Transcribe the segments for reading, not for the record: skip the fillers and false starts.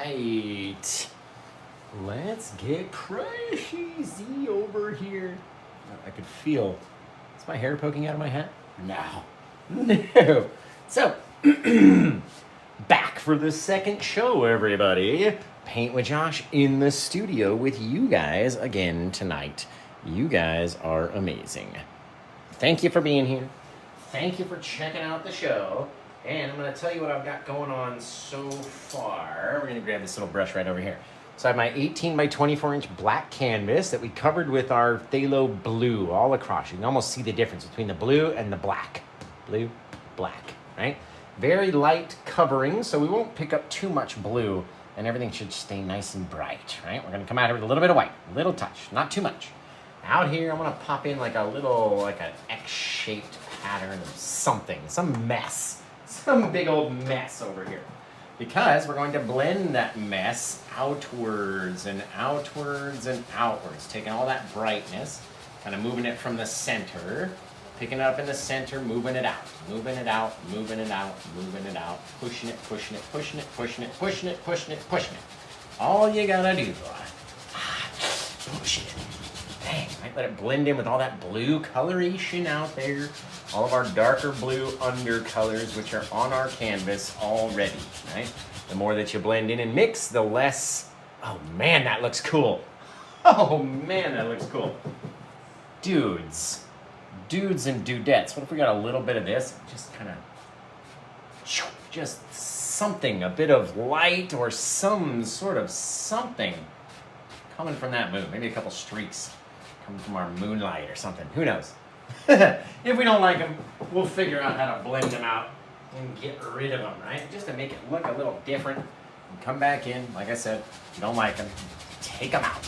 right. Let's get crazy over here. I could feel, is my hair poking out of my hat? No. No. So, back for the second show, everybody. Paint with Josh in the studio with you guys again tonight. You guys are amazing. Thank you for being here. Thank you for checking out the show. And I'm going to tell you what I've got going on so far. We're going to grab this little brush right over here. So I have my 18 by 24 inch black canvas that we covered with our phthalo blue all across. You can almost see the difference between the blue and the black. Blue, black, right? Very light covering, so we won't pick up too much blue and everything should stay nice and bright, right? We're gonna come out here with a little bit of white, a little touch, not too much. Out here, I'm gonna pop in like a little, like an X-shaped pattern of something, some mess, some big old mess over here. Because we're going to blend that mess outwards and outwards and outwards, taking all that brightness, kind of moving it from the center, picking it up in the center, moving it out, moving it out, moving it out, moving it out, pushing it, pushing it, pushing it, pushing it, pushing it, pushing it, pushing it. All you gotta do, push it. Bang, right? Let it blend in with all that blue coloration out there. All of our darker blue undercolors, which are on our canvas already, right? The more that you blend in and mix, the less, oh man, that looks cool. Oh man, that looks cool. Dudes and dudettes, what if we got a little bit of this? Just kind of, just something, a bit of light or some sort of something coming from that moon. Maybe a couple streaks coming from our moonlight or something. Who knows? If we don't like them, we'll figure out how to blend them out and get rid of them, right? Just to make it look a little different. And come back in, like I said, if you don't like them, take them out.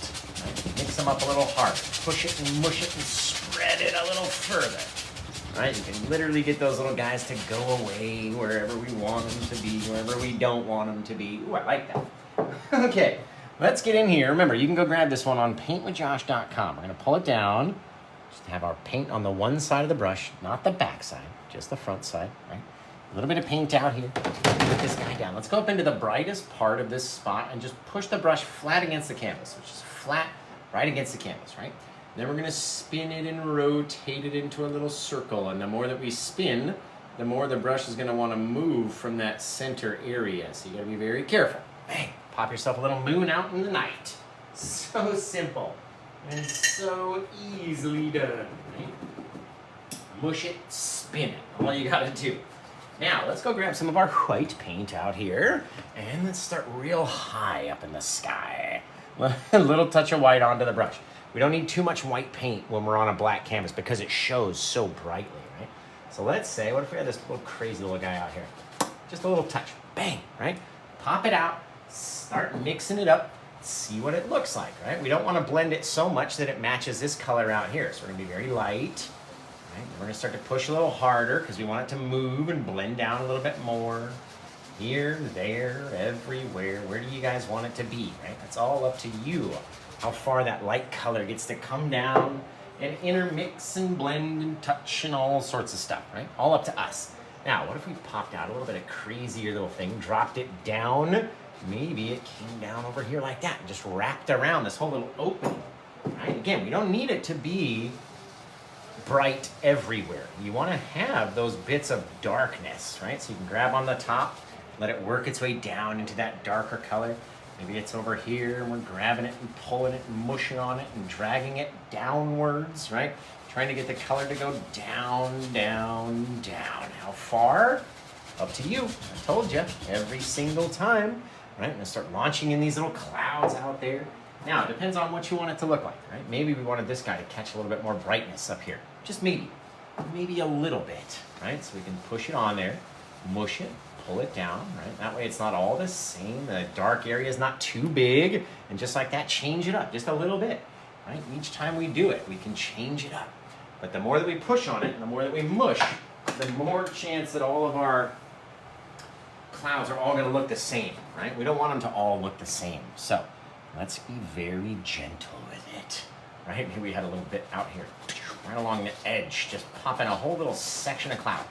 Right? Mix them up a little harder. Push it and mush it and spread it a little further. Right? You can literally get those little guys to go away wherever we want them to be, wherever we don't want them to be. Ooh, I like that. Okay, let's get in here. Remember, you can go grab this one on PaintWithJosh.com. We're going to pull it down. Just have our paint on the one side of the brush, not the back side, just the front side, right? A little bit of paint out here. Put this guy down. Let's go up into the brightest part of this spot and just push the brush flat against the canvas, which is flat right against the canvas, right? Then we're going to spin it and rotate it into a little circle, and the more that we spin, the more the brush is going to want to move from that center area. So you got to be very careful. Bang! Pop yourself a little moon out in the night. So simple. And so easily done, right? Mush it, spin it, all you gotta do. Now, let's go grab some of our white paint out here, and let's start real high up in the sky. A little touch of white onto the brush. We don't need too much white paint when we're on a black canvas because it shows so brightly, right? So let's say, what if we had this little crazy little guy out here? Just a little touch, bang, right? Pop it out, start mixing it up. See what it looks like, right? We don't want to blend it so much that it matches this color out here. So we're going to be very light. Right? We're going to start to push a little harder because we want it to move and blend down a little bit more. Here, there, everywhere. Where do you guys want it to be, right? That's all up to you. How far that light color gets to come down and intermix and blend and touch and all sorts of stuff, right? All up to us. Now, what if we popped out a little bit of crazier little thing, dropped it down? Maybe it came down over here like that and just wrapped around this whole little opening, right? Again, we don't need it to be bright everywhere. You want to have those bits of darkness, right? So you can grab on the top, let it work its way down into that darker color. Maybe it's over here and we're grabbing it and pulling it and mushing on it and dragging it downwards, right? Trying to get the color to go down, down, down. How far? Up to you. I told you, every single time. Right, I'm going to start launching in these little clouds out there. Now, it depends on what you want it to look like, right? Maybe we wanted this guy to catch a little bit more brightness up here. Just maybe a little bit, right? So we can push it on there, mush it, pull it down, right? That way it's not all the same. The dark area is not too big. And just like that, change it up just a little bit, right? Each time we do it, we can change it up. But the more that we push on it and the more that we mush, the more chance that all of our clouds are all going to look the same, right? We don't want them to all look the same. So let's be very gentle with it, right? Maybe we had a little bit out here, right along the edge, just popping a whole little section of cloud.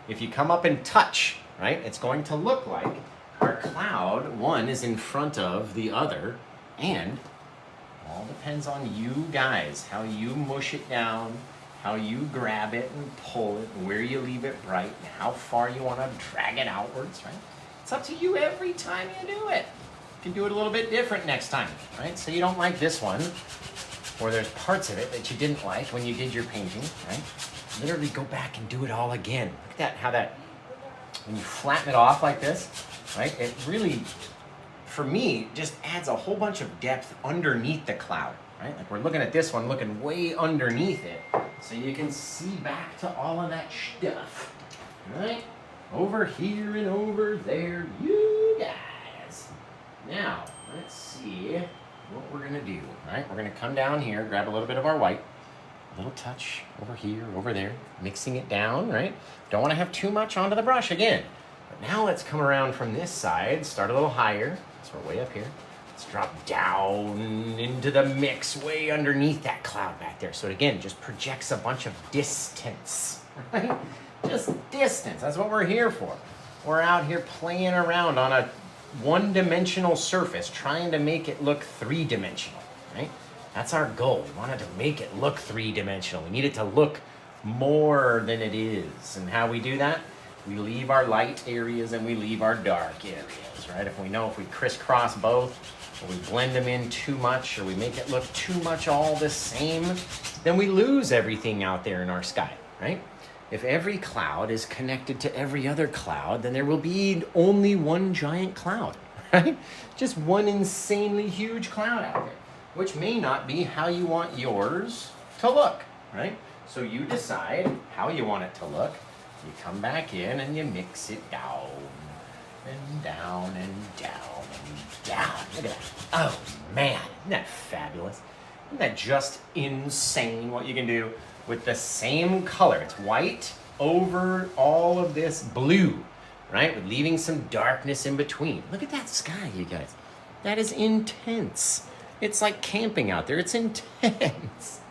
If you come up and touch, right, it's going to look like our cloud, one is in front of the other, and all depends on you guys, how you mush it down, how you grab it and pull it, and where you leave it bright, and how far you want to drag it outwards, right? It's up to you every time you do it. You can do it a little bit different next time, right? So you don't like this one, or there's parts of it that you didn't like when you did your painting, right? Literally go back and do it all again. Look at that, how that, when you flatten it off like this, right? It really, for me, just adds a whole bunch of depth underneath the cloud, right? Like we're looking at this one, looking way underneath it, so you can see back to all of that stuff, right? Over here and over there, you guys. Now, let's see what we're gonna do, right? We're gonna come down here, grab a little bit of our white, a little touch over here, over there, mixing it down, right? Don't wanna have too much onto the brush again. But now let's come around from this side, start a little higher, so we're way up here. Let's drop down into the mix way underneath that cloud back there. So again, just projects a bunch of distance, right? Just distance, that's what we're here for. We're out here playing around on a one-dimensional surface, trying to make it look three-dimensional, right? That's our goal. We wanted to make it look three-dimensional. We need it to look more than it is. And how we do that? We leave our light areas and we leave our dark areas, right? If we know if we crisscross both, or we blend them in too much, or we make it look too much all the same, then we lose everything out there in our sky, right? If every cloud is connected to every other cloud, then there will be only one giant cloud, right? Just one insanely huge cloud out there, which may not be how you want yours to look, right? So you decide how you want it to look. You come back in and you mix it down and down and down and down. Look at that. Oh man, isn't that fabulous? Isn't that just insane what you can do with the same color? It's white over all of this blue, right? With leaving some darkness in between. Look at that sky, you guys. That is intense. It's like camping out there. It's intense.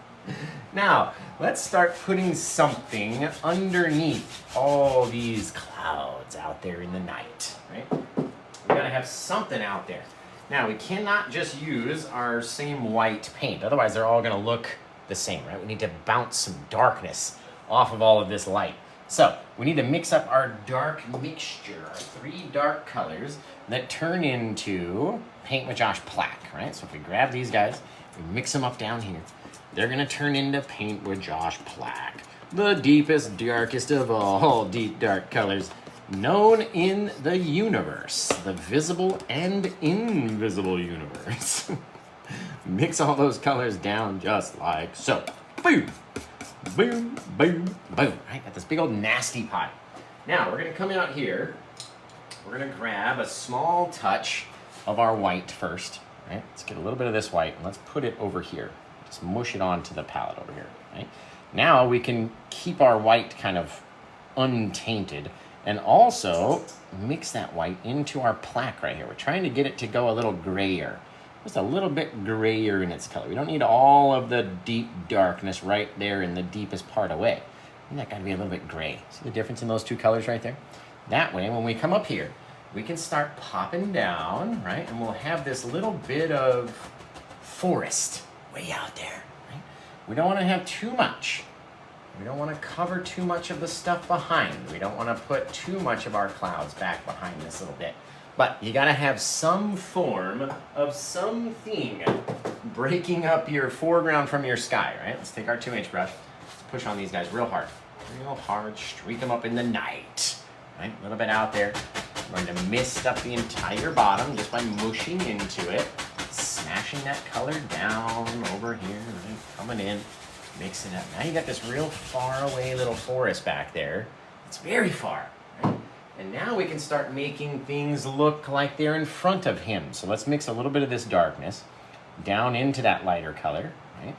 Now, let's start putting something underneath all these clouds out there in the night, right? We gotta have something out there. Now, we cannot just use our same white paint. Otherwise, they're all gonna look the same, right? We need to bounce some darkness off of all of this light. So, we need to mix up our dark mixture, our three dark colors that turn into Paint with Josh plaque, right? So if we grab these guys, we mix them up down here, they're gonna turn into Paint with Josh plaque, the deepest, darkest of all deep, dark colors known in the universe, the visible and invisible universe. Mix all those colors down just like so. Boom, boom, boom, boom. Right, got this big old nasty pot. Now we're gonna come out here. We're gonna grab a small touch of our white first. Right, let's get a little bit of this white and let's put it over here. Just mush it onto the palette over here. Right. Now we can keep our white kind of untainted and also mix that white into our plaque right here. We're trying to get it to go a little grayer. Just a little bit grayer in its color. We don't need all of the deep darkness right there in the deepest part away. And that got to be a little bit gray. See the difference in those two colors right there? That way, when we come up here, we can start popping down, right? And we'll have this little bit of forest way out there, right? We don't want to have too much. We don't want to cover too much of the stuff behind. We don't want to put too much of our clouds back behind this little bit. But you gotta have some form of something breaking up your foreground from your sky, right? Let's take our 2H brush, let's push on these guys real hard, streak them up in the night, right? A little bit out there. We're going to mist up the entire bottom just by mushing into it, smashing that color down over here, right? Coming in, mixing it up. Now you got this real far away little forest back there. It's very far, right? And now we can start making things look like they're in front of him. So let's mix a little bit of this darkness down into that lighter color, right?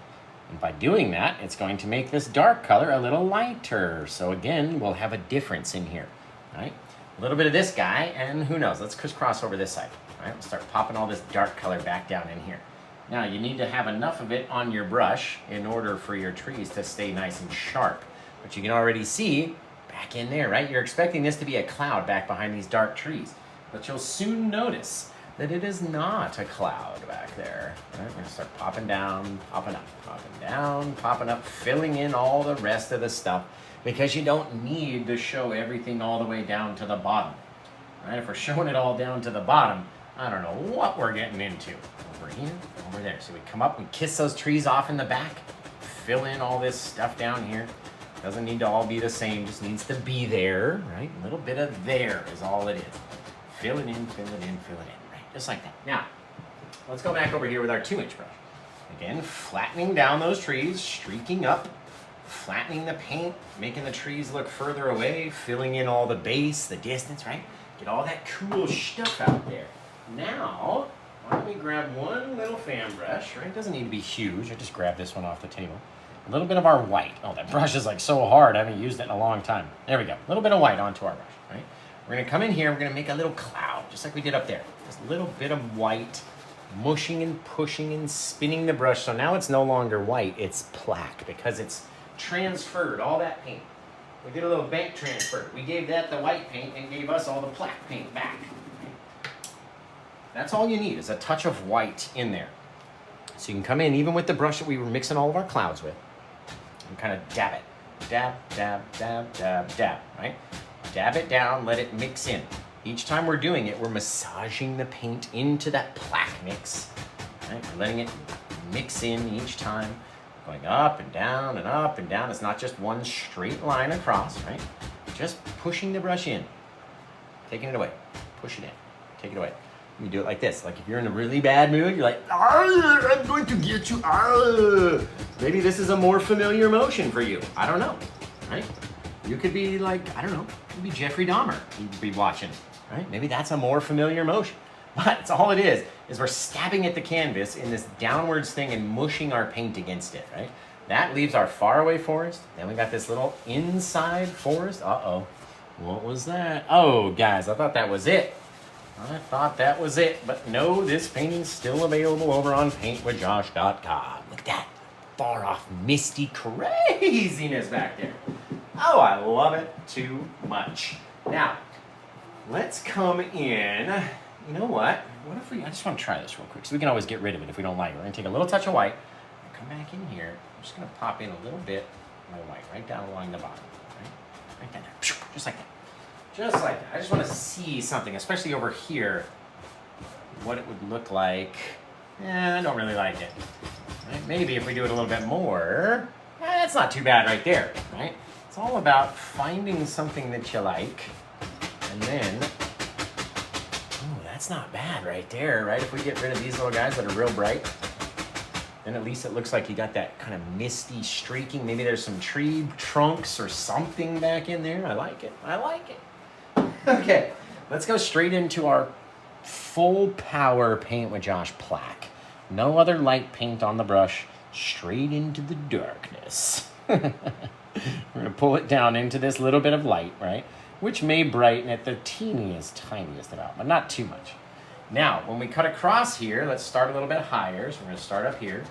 And by doing that, it's going to make this dark color a little lighter. So again, we'll have a difference in here, right? A little bit of this guy, and who knows, let's crisscross over this side, right? We'll start popping all this dark color back down in here. Now, you need to have enough of it on your brush in order for your trees to stay nice and sharp. But you can already see back in there, right? You're expecting this to be a cloud back behind these dark trees. but you'll soon notice that it is not a cloud back there. Right? We're gonna start popping down, popping up, popping down, popping up, filling in all the rest of the stuff, because you don't need to show everything all the way down to the bottom. Right? If we're showing it all down to the bottom, I don't know what we're getting into. Over here, over there. So we come up, we kiss those trees off in the back, fill in all this stuff down here. Doesn't need to all be the same, just needs to be there, right? A little bit of there is all it is. Fill it in, fill it in, fill it in, right? Just like that. Now, let's go back over here with our 2-inch brush. Again, flattening down those trees, streaking up, flattening the paint, making the trees look further away, filling in all the base, the distance, right? Get all that cool stuff out there. Now, why don't we grab one little fan brush, right? It doesn't need to be huge. I just grabbed this one off the table. A little bit of our white. Oh, that brush is like so hard. I haven't used it in a long time. There we go. A little bit of white onto our brush, right? We're going to come in here. We're going to make a little cloud, just like we did up there. Just a little bit of white, mushing and pushing and spinning the brush. So now it's no longer white. It's plaque because it's transferred all that paint. We did a little bank transfer. We gave that the white paint and gave us all the plaque paint back. That's all you need is a touch of white in there. So you can come in even with the brush that we were mixing all of our clouds with. And kind of dab it. Dab, dab, dab, dab, dab, right? Dab it down, let it mix in. Each time we're doing it, we're massaging the paint into that plaque mix. Right? We're letting it mix in each time. Going up and down and up and down. It's not just one straight line across, right? Just pushing the brush in. Taking it away. Push it in. Take it away. You do it like this. Like if you're in a really bad mood, you're like, I'm going to get you. Maybe this is a more familiar motion for you. I don't know, right? You could be like, I don't know, maybe Jeffrey Dahmer you'd be watching, right? Maybe that's a more familiar motion. But it's all it is we're stabbing at the canvas in this downwards thing and mushing our paint against it, right? That leaves our faraway forest. Then we got this little inside forest. Uh-oh, what was that? Oh, guys, I thought that was it. I thought that was it, but no, this painting's still available over on PaintWithJosh.com. Look at that far off misty craziness back there. Oh, I love it too much. Now, let's come in. You know what? What if I just want to try this real quick, so we can always get rid of it if we don't like it. We're gonna take a little touch of white, come back in here. I'm just gonna pop in a little bit of my white right down along the bottom, right down there, just like that. Just like that. I just want to see something, especially over here, what it would look like. I don't really like it. Right? Maybe if we do it a little bit more, it's not too bad right there, right? It's all about finding something that you like, and then, oh, that's not bad right there, right? If we get rid of these little guys that are real bright, then at least it looks like you got that kind of misty streaking. Maybe there's some tree trunks or something back in there. I like it. I like it. Okay, let's go straight into our full power Paint with Josh plaque. No other light paint on the brush, straight into the darkness. We're gonna pull it down into this little bit of light, right? Which may brighten it the teeniest, tiniest amount, but not too much. Now, when we cut across here, let's start a little bit higher. So we're gonna start up here,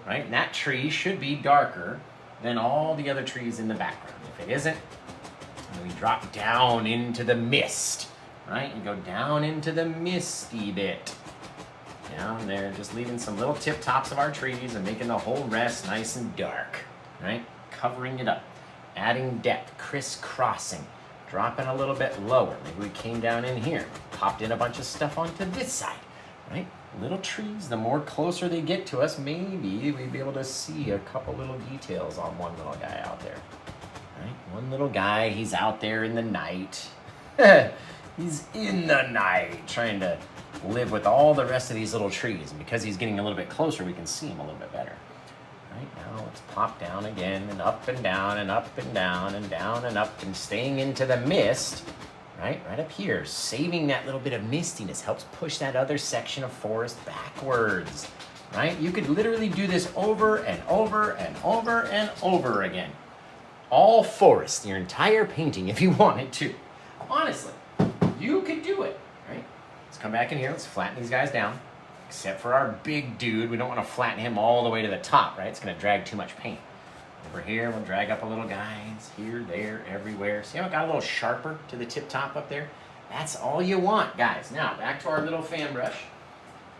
right? And that tree should be darker than all the other trees in the background. If it isn't, and we drop down into the mist, right? You go down into the misty bit. Down there, just leaving some little tip tops of our trees and making the whole rest nice and dark, right? Covering it up, adding depth, crisscrossing, dropping a little bit lower. Maybe we came down in here, popped in a bunch of stuff onto this side, right? Little trees, the more closer they get to us, maybe we'd be able to see a couple little details on one little guy out there. Right? One little guy, he's out there in the night. He's in the night trying to live with all the rest of these little trees. And because he's getting a little bit closer, we can see him a little bit better. Right now, let's pop down again and up and down and up and down and down and up and staying into the mist. Right up here, saving that little bit of mistiness helps push that other section of forest backwards. Right? You could literally do this over and over and over and over again. All forest, your entire painting, if you wanted to. Honestly, you could do it, right? Let's come back in here. Let's flatten these guys down. Except for our big dude, we don't want to flatten him all the way to the top, right? It's going to drag too much paint. Over here, we'll drag up a little guys. Here, there, everywhere. See how it got a little sharper to the tip top up there? That's all you want, guys. Now, back to our little fan brush.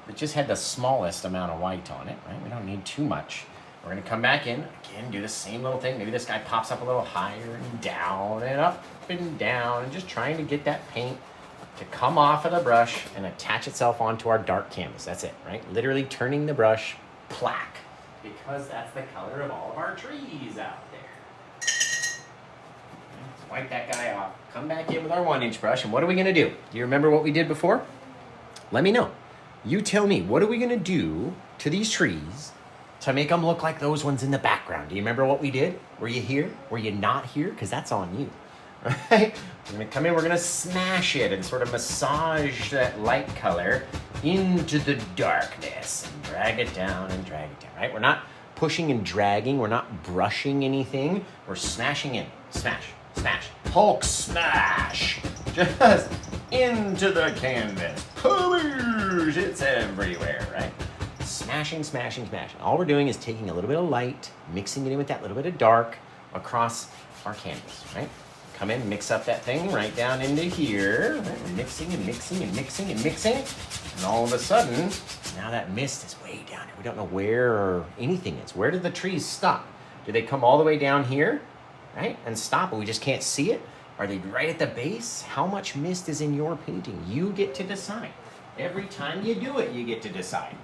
It just had the smallest amount of white on it, right? We don't need too much. We're gonna come back in, again, do the same little thing. Maybe this guy pops up a little higher and down and up and down, and just trying to get that paint to come off of the brush and attach itself onto our dark canvas. That's it, right? Literally turning the brush black, because that's the color of all of our trees out there. Let's wipe that guy off. Come back in with our 1-inch brush, and what are we gonna do? Do you remember what we did before? Let me know. You tell me, what are we gonna do to these trees to make them look like those ones in the background? Do you remember what we did? Were you here? Were you not here? Because that's on you, right? We're gonna come in, we're gonna smash it and sort of massage that light color into the darkness and drag it down and drag it down, right? We're not pushing and dragging, we're not brushing anything, we're smashing in. Smash, smash, Hulk smash! Just into the canvas. Poosh! It's everywhere, right? Smashing, smashing, smashing. All we're doing is taking a little bit of light, mixing it in with that little bit of dark across our canvas, right? Come in, mix up that thing right down into here. Right? We're mixing and mixing and mixing and mixing. And all of a sudden, now that mist is way down here. We don't know where anything is. Where did the trees stop? Do they come all the way down here, right? And stop, but we just can't see it? Are they right at the base? How much mist is in your painting? You get to decide. Every time you do it, you get to decide.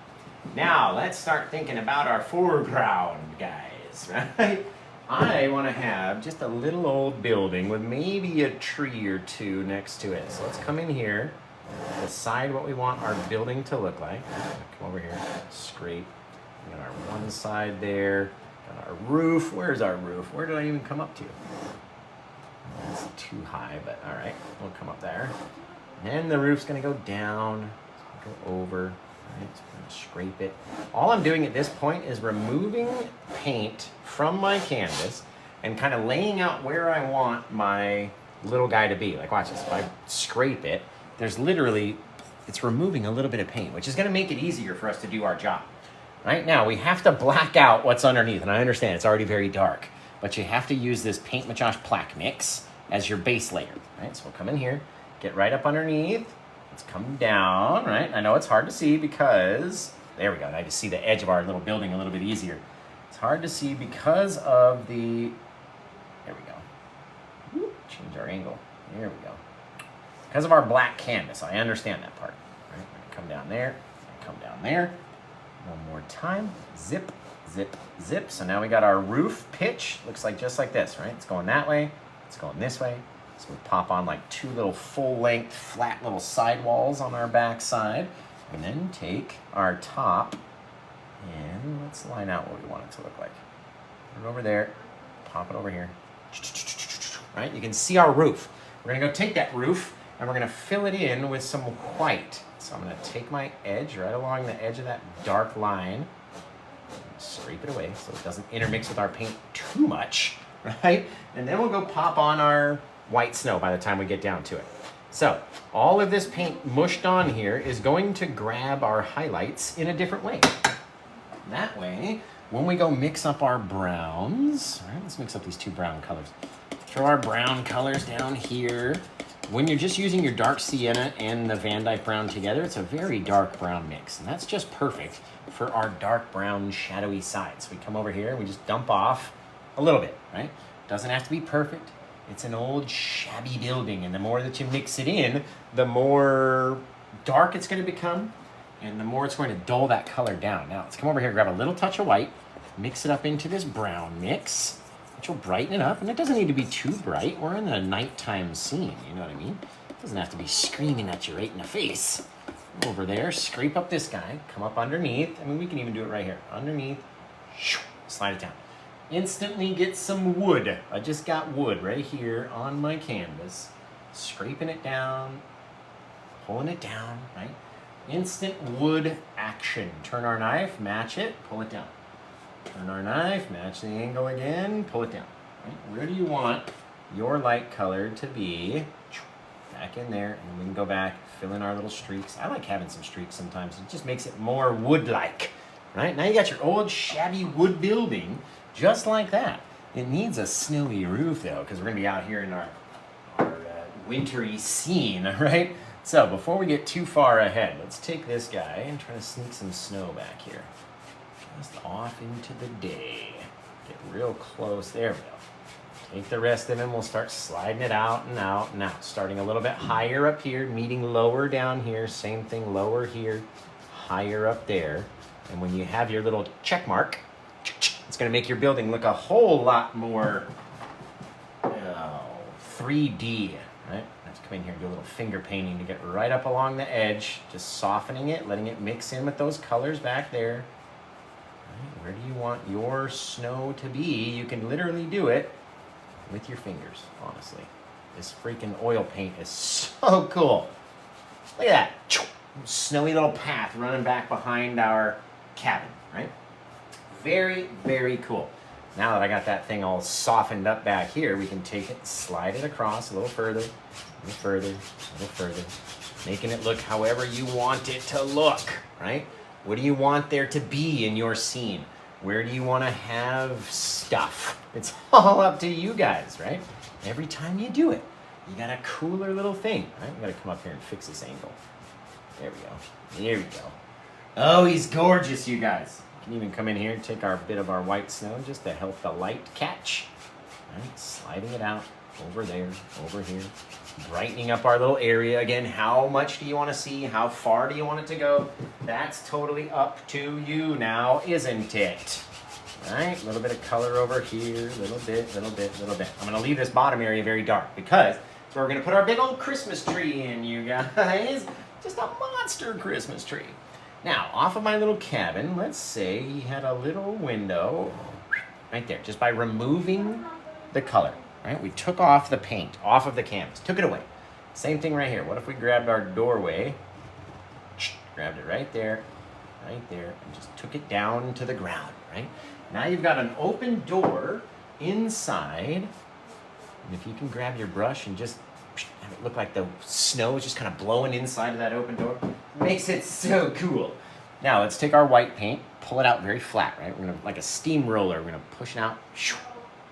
Now, let's start thinking about our foreground, guys, right? I want to have just a little old building with maybe a tree or two next to it. So let's come in here, decide what we want our building to look like. Come over here, scrape. We got our one side there, got our roof. Where's our roof? Where did I even come up to? That's too high, but all right, we'll come up there. And the roof's gonna go down, go over, right? So we're gonna scrape it. All I'm doing at this point is removing paint from my canvas and kind of laying out where I want my little guy to be. Like, watch this, if I scrape it, there's literally, it's removing a little bit of paint, which is gonna make it easier for us to do our job. Right now, we have to black out what's underneath, and I understand it's already very dark, but you have to use this PaintWithJosh Plaque Mix as your base layer, right? So we'll come in here, get right up underneath, let's come down, right? I know it's hard to see because, there we go, I just see the edge of our little building a little bit easier. It's hard to see because of the, there we go. Whoop, change our angle, there we go. Because of our black canvas, I understand that part, right? We're gonna come down there, come down there. One more time, zip, zip, zip. So now we got our roof pitch, looks like just like this, right? It's going that way, it's going this way. So we pop on like two little full-length, flat little sidewalls on our back side, and then take our top and let's line out what we want it to look like. Put it over there, pop it over here, right? You can see our roof. We're gonna go take that roof and we're gonna fill it in with some white. So I'm gonna take my edge right along the edge of that dark line, scrape it away so it doesn't intermix with our paint too much, right? And then we'll go pop on our white snow by the time we get down to it. So all of this paint mushed on here is going to grab our highlights in a different way. That way, when we go mix up our browns, all right, let's mix up these two brown colors. Throw our brown colors down here. When you're just using your dark sienna and the Van Dyke brown together, it's a very dark brown mix, and that's just perfect for our dark brown shadowy side. So we come over here and we just dump off a little bit, right? Doesn't have to be perfect. It's an old shabby building, and the more that you mix it in, the more dark it's going to become, and the more it's going to dull that color down. Now, let's come over here, grab a little touch of white, mix it up into this brown mix, which will brighten it up, and it doesn't need to be too bright. We're in a nighttime scene, you know what I mean? It doesn't have to be screaming at you right in the face. Over there, scrape up this guy, come up underneath. I mean, we can even do it right here. Underneath, slide it down. Instantly get some wood. I just got wood right here on my canvas. Scraping it down, pulling it down, right? Instant wood action. Turn our knife, match it, pull it down. Turn our knife, match the angle again, pull it down. Right? Where do you want your light color to be? Back in there, and then we can go back, fill in our little streaks. I like having some streaks sometimes. It just makes it more wood-like, right? Now you got your old shabby wood building just like that. It needs a snowy roof though, because we're gonna be out here in our wintry scene, right? So before we get too far ahead, let's take this guy and try to sneak some snow back here. Just off into the day. Get real close. There we go. Take the rest of him. We'll start sliding it out and out and out. Starting a little bit higher up here, meeting lower down here. Same thing, lower here, higher up there. And when you have your little check mark, it's going to make your building look a whole lot more 3D, right? I have to come in here and do a little finger painting to get right up along the edge, just softening it, letting it mix in with those colors back there. Right, where do you want your snow to be? You can literally do it with your fingers, honestly. This freaking oil paint is so cool. Look at that. Snowy little path running back behind our cabin, right? Very, very cool. Now that I got that thing all softened up back here, we can take it, slide it across a little further, a little further, a little further, making it look however you want it to look, right? What do you want there to be in your scene? Where do you want to have stuff? It's all up to you guys, right? Every time you do it, you got a cooler little thing, right? We got to come up here and fix this angle. There we go. There we go. Oh, he's gorgeous, you guys. We can even come in here and take our bit of our white snow just to help the light catch. Right? Sliding it out over there, over here. Brightening up our little area. Again, how much do you want to see? How far do you want it to go? That's totally up to you now, isn't it? All right, a little bit of color over here, little bit, little bit, little bit. I'm going to leave this bottom area very dark because that's where we're going to put our big old Christmas tree in, you guys. Just a monster Christmas tree. Now, off of my little cabin, let's say he had a little window right there, just by removing the color, right? We took off the paint off of the canvas, took it away. Same thing right here. What if we grabbed our doorway, grabbed it right there, and just took it down to the ground, right? Now you've got an open door inside, and if you can grab your brush and just have it look like the snow is just kind of blowing inside of that open door, makes it so cool. Now let's take our white paint, pull it out very flat, right? We're gonna, like a steamroller, we're gonna push it out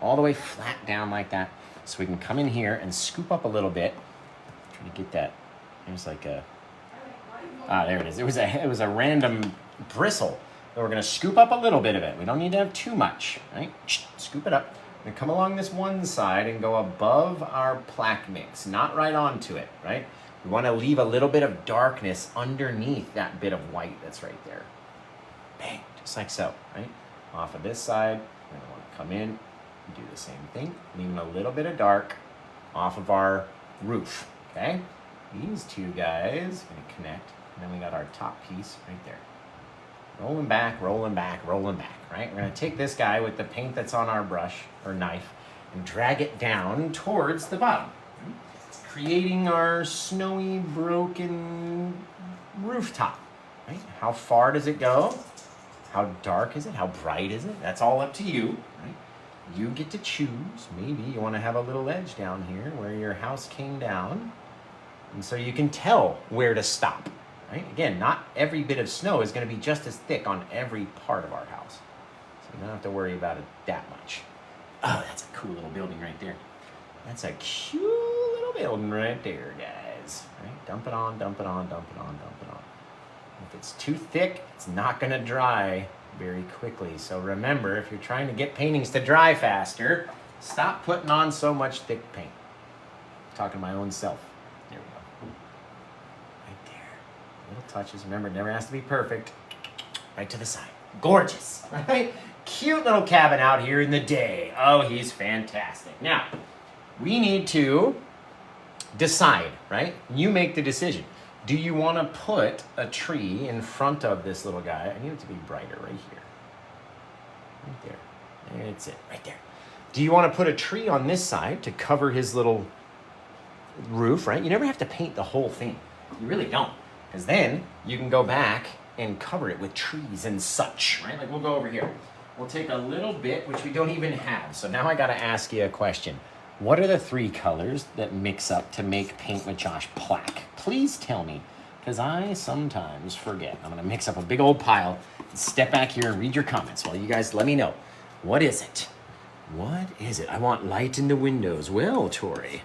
all the way flat down like that, so we can come in here and scoop up a little bit. Try to get that. There's like a there it is. It was a random bristle. And we're gonna scoop up a little bit of it. We don't need to have too much, right? Scoop it up. And come along this one side and go above our plaque mix, not right onto it, right? We want to leave a little bit of darkness underneath that bit of white that's right there. Bang, just like so, right? Off of this side, we're going to want to come in and do the same thing, leaving a little bit of dark off of our roof, okay? These two guys are going to connect, and then we got our top piece right there. Rolling back, rolling back, rolling back, right? We're going to take this guy with the paint that's on our brush or knife and drag it down towards the bottom, creating our snowy, broken rooftop, right? How far does it go? How dark is it? How bright is it? That's all up to you, right? You get to choose. Maybe you want to have a little edge down here where your house came down, and so you can tell where to stop. Right? Again, not every bit of snow is going to be just as thick on every part of our house. So you don't have to worry about it that much. Oh, that's a cool little building right there. That's a cute little building right there, guys. Right? Dump it on, dump it on, dump it on, dump it on. If it's too thick, it's not going to dry very quickly. So remember, if you're trying to get paintings to dry faster, stop putting on so much thick paint. I'm talking to my own self. There we go. Little touches. Remember, it never has to be perfect. Right to the side. Gorgeous, right? Cute little cabin out here in the day. Oh, he's fantastic. Now, we need to decide, right? You make the decision. Do you want to put a tree in front of this little guy? I need it to be brighter right here. Right there. That's it, right there. Do you want to put a tree on this side to cover his little roof, right? You never have to paint the whole thing. You really don't. Because then you can go back and cover it with trees and such, right? Like we'll go over here. We'll take a little bit, which we don't even have. So now I got to ask you a question. What are the three colors that mix up to make Paint with Josh plaque? Please tell me, because I sometimes forget. I'm going to mix up a big old pile and step back here and read your comments while you guys let me know. What is it? What is it? I want light in the windows. Well, Tori,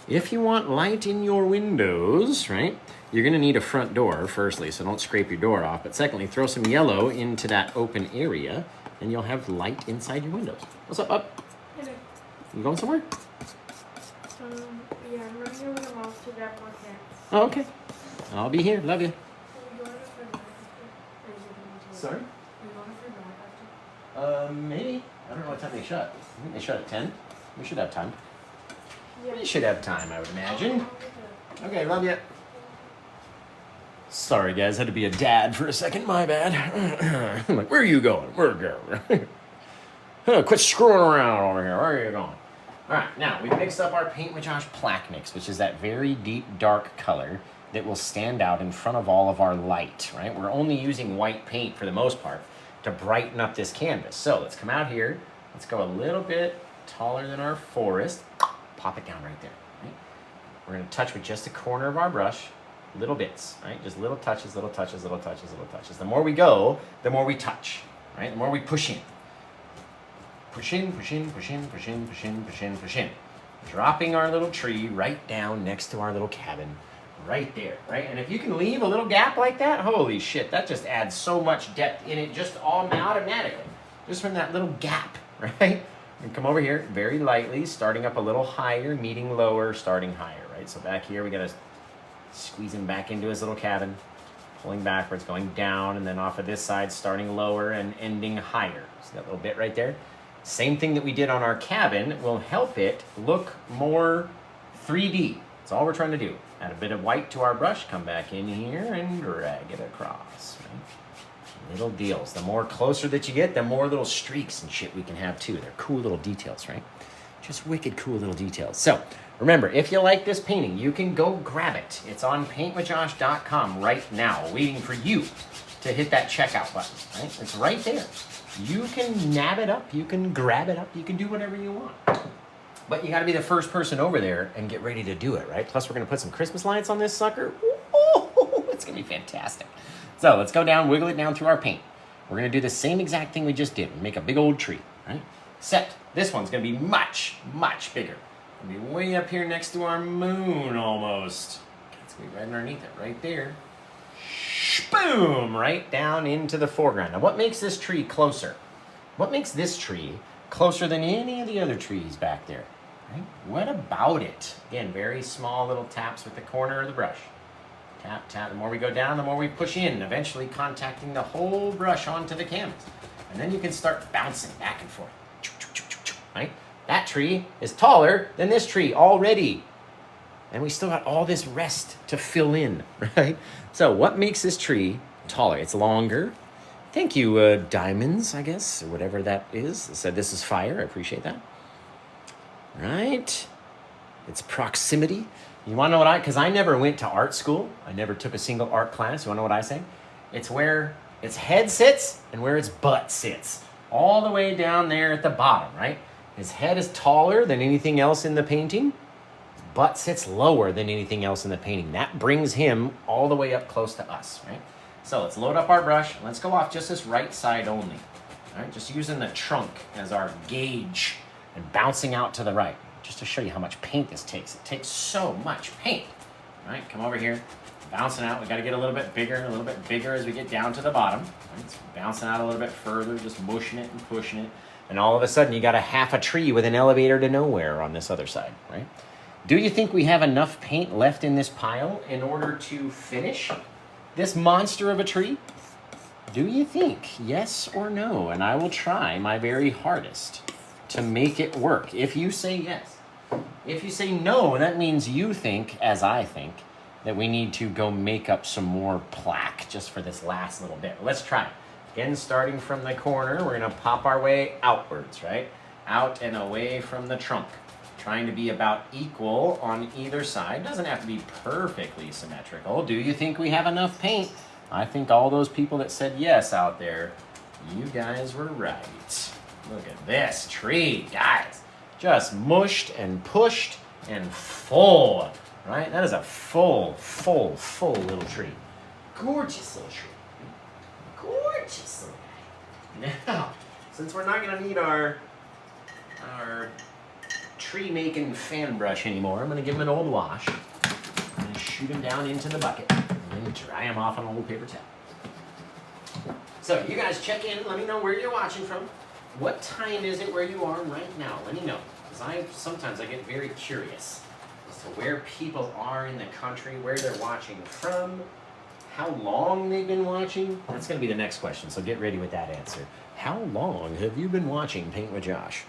if you want light in your windows, right, you're going to need a front door, firstly, so don't scrape your door off. But secondly, throw some yellow into that open area, and you'll have light inside your windows. What's up, Up? Hey. You going somewhere? Yeah, I'm running over to Mom's to grab more cans. Oh, okay. I'll be here. Love you. Are you going to Fred after? Or is it going to Sorry? Are you going to Fred after? Maybe. I don't know what time they shut. I think they shut at 10. We should have time. Yeah. We should have time, I would imagine. Okay, love you. Sorry, guys. Had to be a dad for a second. My bad. I'm like, where are you going? Where are you going? Quit screwing around over here. Where are you going? All right, now we've mixed up our Paint with Josh Plaque Mix, which is that very deep, dark color that will stand out in front of all of our light, right? We're only using white paint for the most part to brighten up this canvas. So let's come out here. Let's go a little bit taller than our forest. Pop it down right there, right? We're gonna touch with just the corner of our brush, little bits, right? Just little touches, little touches, little touches, little touches. The more we go, the more we touch, right? The more we push in. Push in, push in, push in, push in, push in, push in, push in. Dropping our little tree right down next to our little cabin, right there, right? And if you can leave a little gap like that, holy shit, that just adds so much depth in it just automatically, just from that little gap, right? And come over here very lightly, starting up a little higher, meeting lower, starting higher, right? So back here, we gotta squeeze him back into his little cabin, pulling backwards, going down, and then off of this side, starting lower and ending higher. So that little bit right there. Same thing that we did on our cabin will help it look more 3D. That's all we're trying to do. Add a bit of white to our brush, come back in here and drag it across. Right? Little deals. The more closer that you get, the more little streaks and shit we can have too. They're cool little details, right? Just wicked cool little details. So remember, if you like this painting, you can go grab it. It's on PaintWithJosh.com right now, waiting for you to hit that checkout button. Right? It's right there. You can nab it up, you can grab it up, you can do whatever you want. But you gotta be the first person over there and get ready to do it, right? Plus we're gonna put some Christmas lights on this sucker. Ooh, it's gonna be fantastic. So let's go down, wiggle it down through our paint. We're gonna do the same exact thing we just did. Make a big old tree, right? Except this one's gonna be much, much bigger. Gonna be way up here next to our moon almost. It's gonna be right underneath it, right there. Boom! Right down into the foreground. Now, what makes this tree closer? What makes this tree closer than any of the other trees back there? Right? What about it? Again, very small little taps with the corner of the brush. Tap, tap. The more we go down, the more we push in, eventually contacting the whole brush onto the canvas. And then you can start bouncing back and forth. Right? That tree is taller than this tree already. And we still got all this rest to fill in, right? So what makes this tree taller? It's longer. Thank you, Diamonds, I guess, or whatever that is. It said this is fire. I appreciate that. Right? It's proximity. You want to know because I never went to art school. I never took a single art class. You want to know what I say? It's where its head sits and where its butt sits. All the way down there at the bottom, right? His head is taller than anything else in the painting. Butt sits lower than anything else in the painting. That brings him all the way up close to us, right? So let's load up our brush. Let's go off just this right side only. All right, just using the trunk as our gauge and bouncing out to the right, just to show you how much paint this takes. It takes so much paint. All right, come over here, bouncing out. We got to get a little bit bigger as we get down to the bottom. Right, so bouncing out a little bit further, just mushing it and pushing it. And all of a sudden, you got a half a tree with an elevator to nowhere on this other side, right? Do you think we have enough paint left in this pile in order to finish this monster of a tree? Do you think? Yes or no? And I will try my very hardest to make it work. If you say yes. If you say no, that means you think, as I think, that we need to go make up some more plaque just for this last little bit. Let's try it. Again, starting from the corner, we're gonna pop our way outwards, right? Out and away from the trunk. Trying to be about equal on either side. Doesn't have to be perfectly symmetrical. Do you think we have enough paint? I think all those people that said yes out there, you guys were right. Look at this tree, guys. Just mushed and pushed and full, right? That is a full little tree. Gorgeous little tree. Gorgeous little guy. Now, since we're not gonna need our tree making fan brush anymore. I'm gonna give him an old wash. I'm gonna shoot him down into the bucket and then dry him off on an old paper towel. So you guys check in, let me know where you're watching from. What time is it where you are right now? Let me know, because sometimes I get very curious as to where people are in the country, where they're watching from, how long they've been watching. That's gonna be the next question, so get ready with that answer. How long have you been watching Paint with Josh?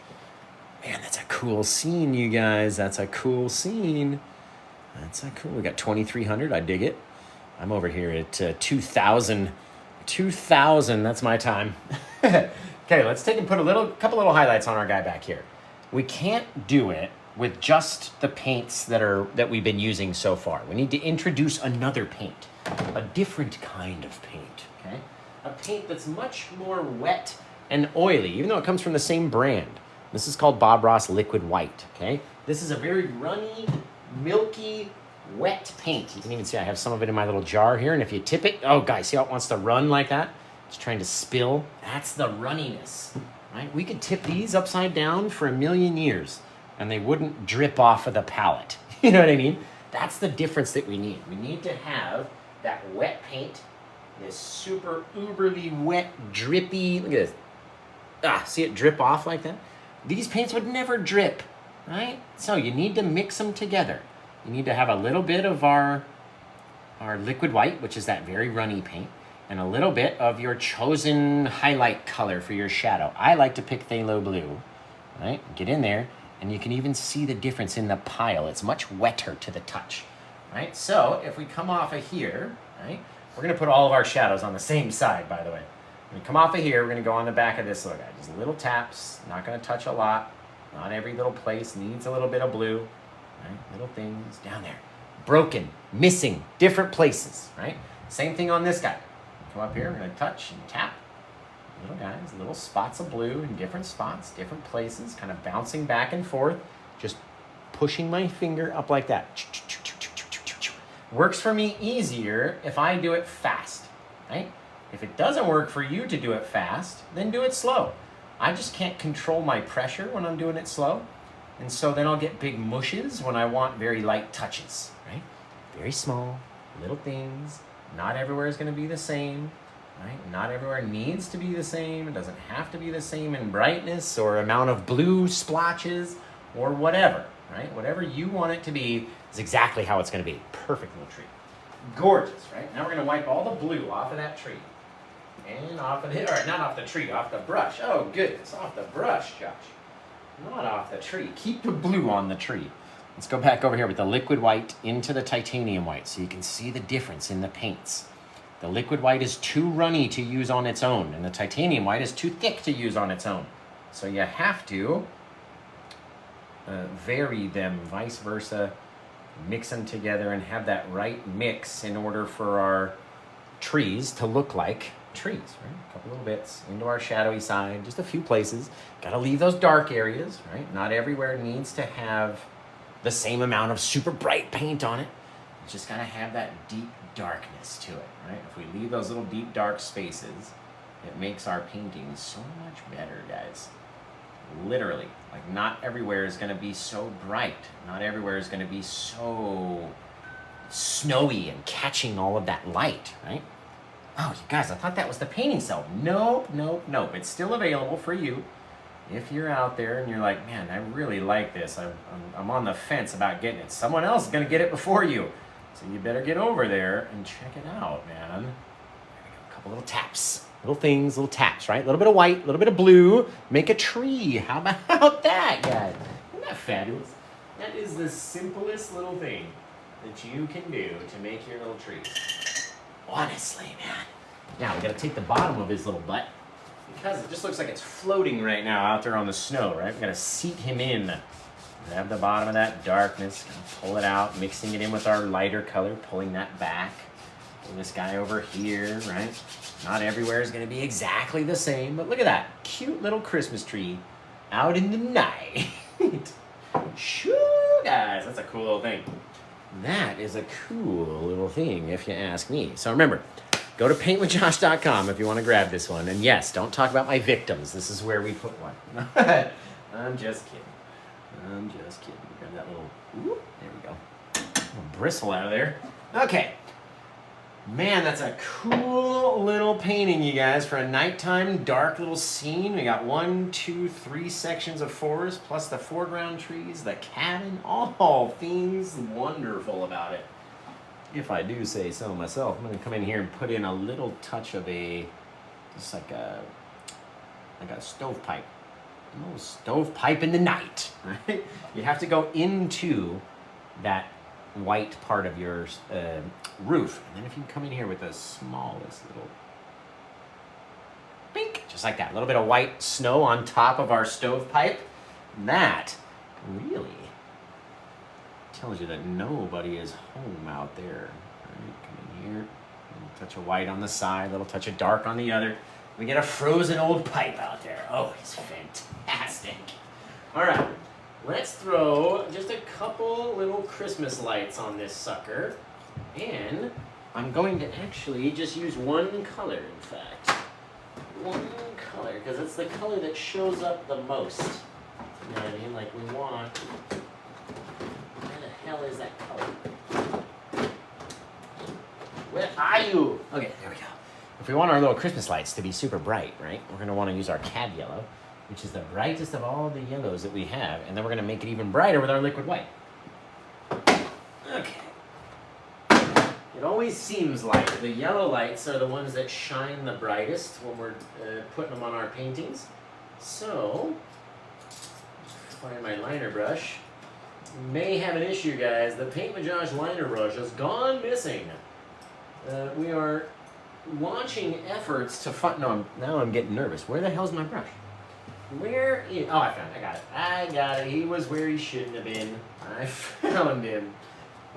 Man, that's a cool scene, you guys. That's a cool scene. That's a cool. We got 2,300. I dig it. I'm over here at 2,000. 2,000. That's my time. Okay, let's take and put a couple little highlights on our guy back here. We can't do it with just the paints that we've been using so far. We need to introduce another paint, a different kind of paint. Okay, a paint that's much more wet and oily, even though it comes from the same brand. This is called Bob Ross Liquid White. Okay, this is a very runny, milky, wet paint. You can even see I have some of it in my little jar here, and if you tip it, oh guys, see how it wants to run like that? It's trying to spill. That's the runniness, right? We could tip these upside down for 1,000,000 years and they wouldn't drip off of the palette. You know what I mean? That's the difference that we need. We need to have that wet paint, this super uberly wet, drippy, look at this. See it drip off like that? These paints would never drip, right? So you need to mix them together. You need to have a little bit of our liquid white, which is that very runny paint, and a little bit of your chosen highlight color for your shadow. I like to pick phthalo blue, right? Get in there, and you can even see the difference in the pile. It's much wetter to the touch, right? So if we come off of here, right? We're gonna put all of our shadows on the same side, by the way. When we come off of here, we're gonna go on the back of this little guy. Just little taps, not gonna touch a lot. Not every little place needs a little bit of blue, right? Little things down there. Broken, missing, different places, right? Same thing on this guy. Come up here, we're gonna touch and tap. Little guys, little spots of blue in different spots, different places, kind of bouncing back and forth, just pushing my finger up like that. Works for me easier if I do it fast, right? If it doesn't work for you to do it fast, then do it slow. I just can't control my pressure when I'm doing it slow. And so then I'll get big mushes when I want very light touches, right? Very small, little things. Not everywhere is going to be the same, right? Not everywhere needs to be the same. It doesn't have to be the same in brightness or amount of blue splotches or whatever, right? Whatever you want it to be is exactly how it's going to be. Perfect little tree. Gorgeous, right? Now we're going to wipe all the blue off of that tree. And off of it, or not off the tree, off the brush. Oh, goodness, off the brush, Josh. Not off the tree. Keep the blue on the tree. Let's go back over here with the liquid white into the titanium white so you can see the difference in the paints. The liquid white is too runny to use on its own, and the titanium white is too thick to use on its own. So you have to vary them, vice versa, mix them together and have that right mix in order for our trees to look like trees, right? A couple little bits into our shadowy side, just a few places. Got to leave those dark areas, right? Not everywhere needs to have the same amount of super bright paint on it. It's just got to have that deep darkness to it, right? If we leave those little deep dark spaces, it makes our painting so much better, guys. Literally, like not everywhere is going to be so bright. Not everywhere is going to be so snowy and catching all of that light, right? Oh, you guys, I thought that was the painting cell. Nope, nope, nope. It's still available for you. If you're out there and you're like, man, I really like this. I'm on the fence about getting it. Someone else is going to get it before you. So you better get over there and check it out, man. There we go. A couple little taps. Little things, little taps, right? A little bit of white, a little bit of blue. Make a tree. How about that, guys? Isn't that fabulous? That is the simplest little thing that you can do to make your little trees. Honestly, man. Now, we got to take the bottom of his little butt because it just looks like it's floating right now out there on the snow, right? We got to seat him in. Grab the bottom of that darkness, pull it out, mixing it in with our lighter color, pulling that back. Pull this guy over here, right? Not everywhere is going to be exactly the same, but look at that cute little Christmas tree out in the night. Shoo, guys, that's a cool little thing. That is a cool little thing, if you ask me. So remember, go to PaintWithJosh.com if you want to grab this one. And yes, don't talk about my victims. This is where we put one. I'm just kidding. I'm just kidding. Grab that little, whoop, there we go. Little bristle out of there. Okay. Man, that's a cool little painting, you guys, for a nighttime dark little scene. We got 1, 2, 3 sections of forest, plus the foreground trees, the cabin, all things wonderful about it. If I do say so myself, I'm going to come in here and put in a little touch of just like a stovepipe. A little stovepipe in the night, right? You have to go into that white part of your roof. And then if you come in here with the smallest little pink, just like that, a little bit of white snow on top of our stovepipe, that really tells you that nobody is home out there. All right, come in here, a little touch of white on the side, a little touch of dark on the other. We get a frozen old pipe out there. Oh, it's fantastic. All right, let's throw just a couple little Christmas lights on this sucker. And I'm going to actually just use one color, in fact. One color, because it's the color that shows up the most. You know what I mean? Like we want... Where the hell is that color? Where are you? Okay, there we go. If we want our little Christmas lights to be super bright, right, we're going to want to use our cad yellow, which is the brightest of all the yellows that we have, and then we're going to make it even brighter with our liquid white. Okay. It always seems like the yellow lights are the ones that shine the brightest when we're putting them on our paintings. So, find my liner brush. May have an issue, guys. The Paint with Josh liner brush has gone missing. We are launching efforts to find... No, now I'm getting nervous. Where the hell's my brush? Where is... Oh, I found it. I got it. He was where he shouldn't have been. I found him.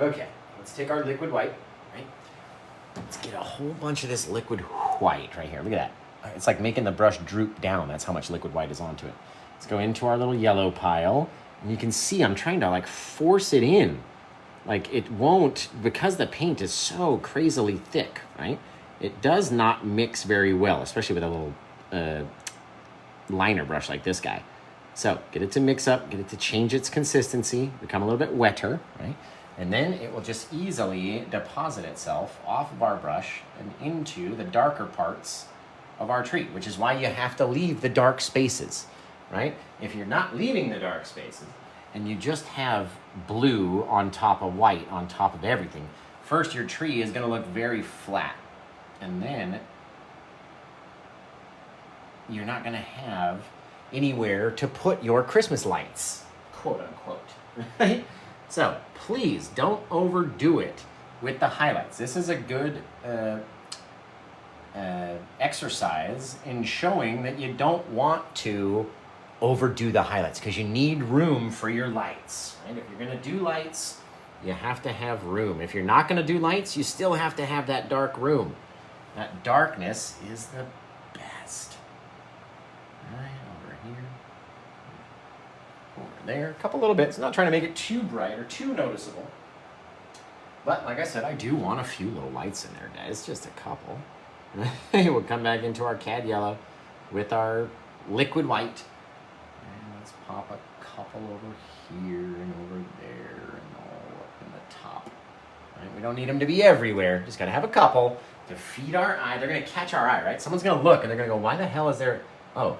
Okay, let's take our liquid white, right? Let's get a whole bunch of this liquid white right here. Look at that. It's like making the brush droop down. That's how much liquid white is onto it. Let's go into our little yellow pile. And you can see I'm trying to like force it in. Like it won't, because the paint is so crazily thick, right? It does not mix very well, especially with a little liner brush like this guy. So get it to mix up, get it to change its consistency, become a little bit wetter, right? And then it will just easily deposit itself off of our brush and into the darker parts of our tree, which is why you have to leave the dark spaces, right? If you're not leaving the dark spaces and you just have blue on top of white on top of everything, first your tree is going to look very flat. And then you're not going to have anywhere to put your Christmas lights, quote unquote, right? So please don't overdo it with the highlights. This is a good exercise in showing that you don't want to overdo the highlights because you need room for your lights, right? If you're going to do lights, you have to have room. If you're not going to do lights, you still have to have that dark room. That darkness is the best. Right over here. Over there. A couple little bits. I'm not trying to make it too bright or too noticeable. But like I said, I do want a few little lights in there, guys. Just a couple. We'll come back into our cad yellow with our liquid white. And let's pop a couple over here and over there and all up in the top. Right? We don't need them to be everywhere. Just got to have a couple to feed our eye. They're going to catch our eye, right? Someone's going to look and they're going to go, why the hell is there... Oh,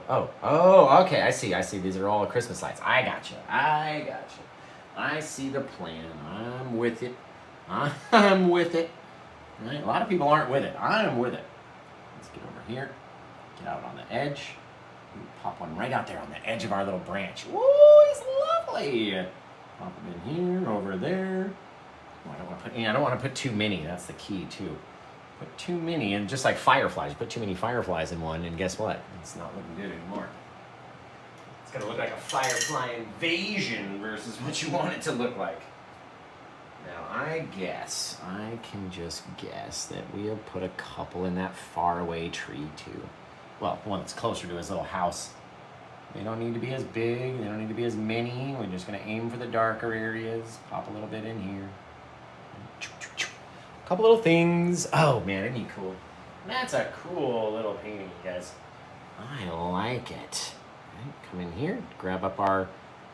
okay, I see. These are all Christmas lights. I got you. I see the plan. I'm with it. Right? A lot of people aren't with it. I'm with it. Let's get over here. Get out on the edge. Ooh, pop one right out there on the edge of our little branch. Woo, it's lovely. Pop them in here, over there. Oh, I don't want to put too many. That's the key too. Put too many, and just like fireflies, put too many fireflies in one, and guess what? It's not looking good anymore. It's gonna look like a firefly invasion versus what you want it to look like. Now, I can just guess that we'll put a couple in that faraway tree too. Well, the one that's closer to his little house. They don't need to be as big, they don't need to be as many. We're just gonna aim for the darker areas, pop a little bit in here. Couple little things. Oh man, isn't he cool? That's a cool little painting, you guys. I like it. Right, come in here, grab up our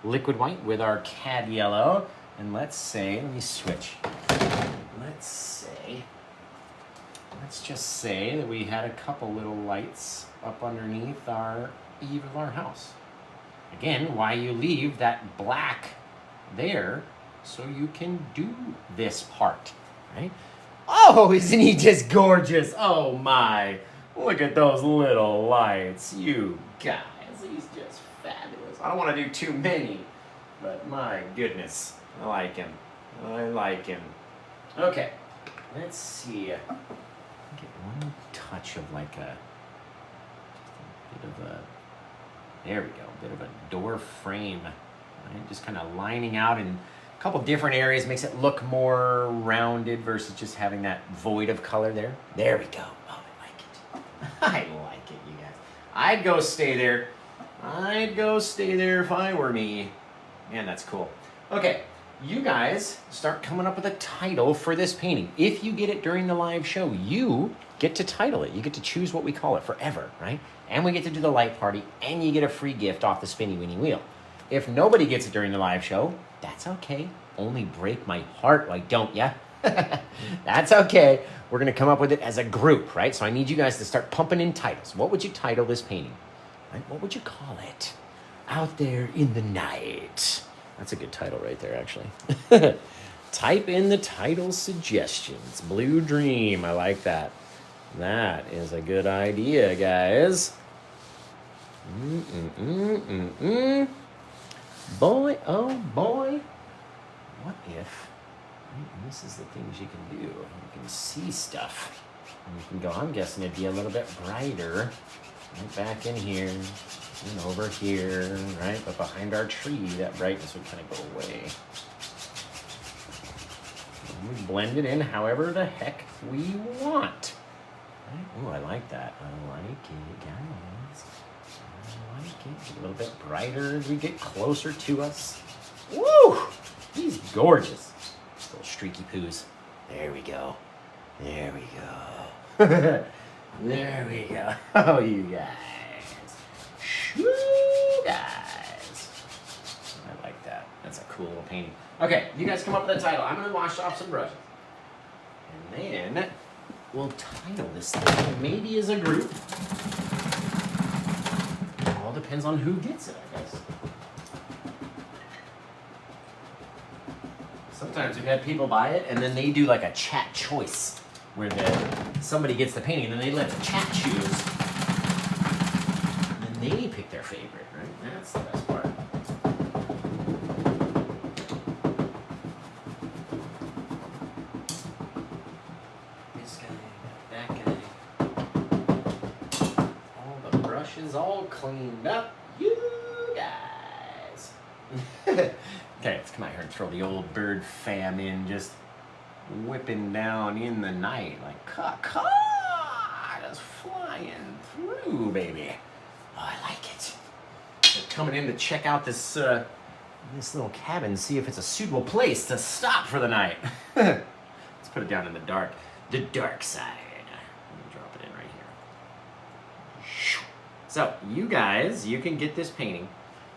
liquid white with our cad yellow. And let's me switch. Let's just say that we had a couple little lights up underneath our eave of our house. Again, why you leave that black there so you can do this part, right? Oh, isn't he just gorgeous? Oh my, look at those little lights. You guys, he's just fabulous. I don't want to do too many, but my goodness, I like him. Okay, let's see. Get one touch of like a bit of a, there we go, a bit of a door frame, right? Just kind of lining out in a couple different areas, makes it look more rounded versus just having that void of color there. There we go. Oh, I like it. I like it, you guys. I'd go stay there if I were me. Man, that's cool. Okay, you guys start coming up with a title for this painting. If you get it during the live show, you get to title it. You get to choose what we call it forever, right? And we get to do the light party, and you get a free gift off the Spinny Winnie Wheel. If nobody gets it during the live show, that's okay. Only break my heart, like, don't ya? That's okay. We're going to come up with it as a group, right? So I need you guys to start pumping in titles. What would you title this painting? Right? What would you call it? Out There in the Night. That's a good title right there, actually. Type in the title suggestions. Blue Dream. I like that. That is a good idea, guys. Boy, oh boy. What if, right, this is the things you can do. You can see stuff. And you can go, I'm guessing it'd be a little bit brighter. Right back in here and over here, right? But behind our tree, that brightness would kind of go away. And we blend it in however the heck we want. Right? Oh, I like that. I like it, guys. I like it. A little bit brighter as we get closer to us. Woo! He's gorgeous. Little streaky poos. There we go. There we go. There we go. Oh, you guys. Shoo, guys. I like that. That's a cool little painting. Okay, you guys come up with a title. I'm going to wash off some brushes. And then we'll title this thing maybe as a group. It all depends on who gets it, I guess. Sometimes we've had people buy it and then they do like a chat choice where somebody gets the painting and then they let the chat choose. And then they pick their favorite, right? That's the best part. This guy, that guy. All the brushes all cleaned up. You guys. Okay, let's come out here and throw the old bird fam in, just whipping down in the night like caw, just flying through, baby. Oh, I like it. They're coming in to check out this this little cabin, see if it's a suitable place to stop for the night. Let's put it down in the dark side. Let me drop it in right here. So you guys, you can get this painting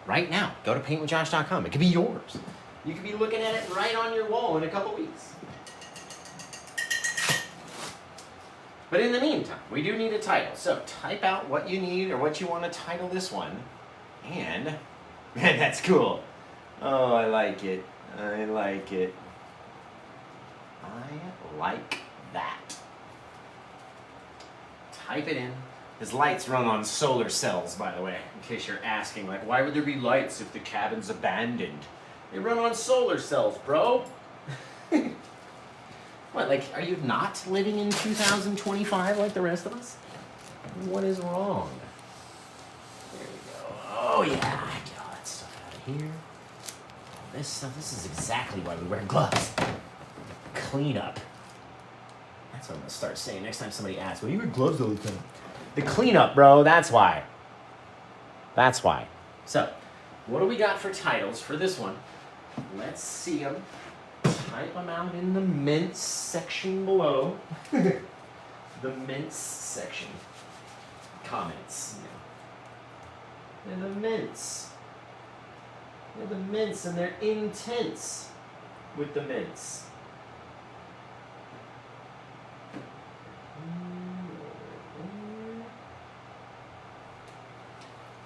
right now. Go to PaintWithJosh.com. It could be yours. You could be looking at it right on your wall in a couple weeks. But in the meantime, we do need a title. So type out what you need or what you want to title this one. And, man, that's cool. Oh, I like it. I like it. I like that. Type it in. His lights run on solar cells, by the way, in case you're asking, like, why would there be lights if the cabin's abandoned? They run on solar cells, bro. What, like, are you not living in 2025 like the rest of us? What is wrong? There we go. Oh, yeah. Get all that stuff out of here. All this stuff, this is exactly why we wear gloves. Clean up. That's what I'm going to start saying next time somebody asks, well, you wear gloves all the time. The cleanup, bro, that's why. That's why. So, what do we got for titles for this one? Let's see them. Type them out in the mints section below. The mints section. Comments. Yeah. In the mints. They're the mints, and they're intense with the mints.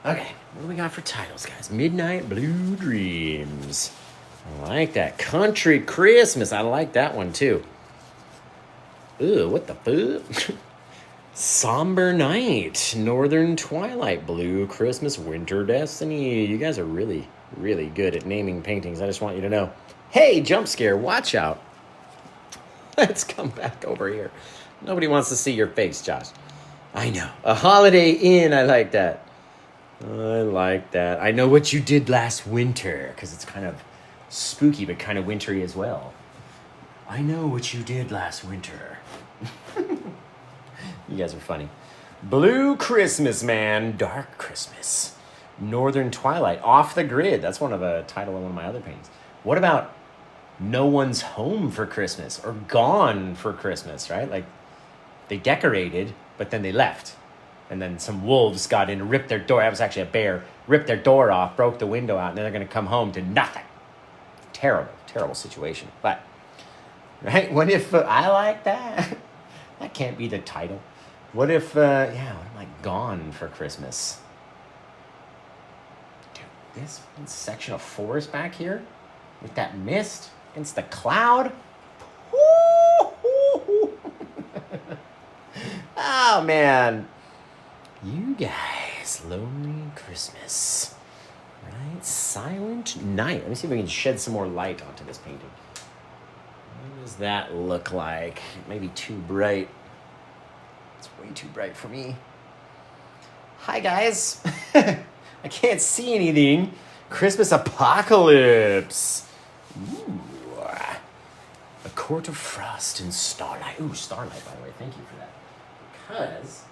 Okay, what do we got for titles, guys? Midnight Blue Dreams. I like that. Country Christmas. I like that one, too. Ooh, what the fuck? Somber Night. Northern Twilight. Blue Christmas. Winter Destiny. You guys are really, really good at naming paintings. I just want you to know. Hey, jump scare, watch out. Let's come back over here. Nobody wants to see your face, Josh. I know. A Holiday Inn. I like that. I like that. I know what you did last winter, because it's kind of spooky, but kind of wintry as well. I know what you did last winter. You guys are funny. Blue Christmas, man. Dark Christmas. Northern Twilight. Off the Grid. That's one of a title of one of my other paintings. What about No One's Home for Christmas or Gone for Christmas, right? Like they decorated, but then they left. And then some wolves got in, ripped their door. That was actually a bear. Ripped their door off, broke the window out, and then they're going to come home to nothing. Terrible, terrible situation. But, right? What if, I like that. That can't be the title. What if, what am I gone for Christmas? Dude, this section of forest back here with that mist against the cloud. Oh, man. You guys, Lonely Christmas, right? Silent Night. Let me see if we can shed some more light onto this painting. What does that look like? Maybe too bright. It's way too bright for me. Hi, guys. I can't see anything. Christmas Apocalypse. Ooh. A Court of Frost and Starlight. Ooh, Starlight, by the way. Thank you for that. Because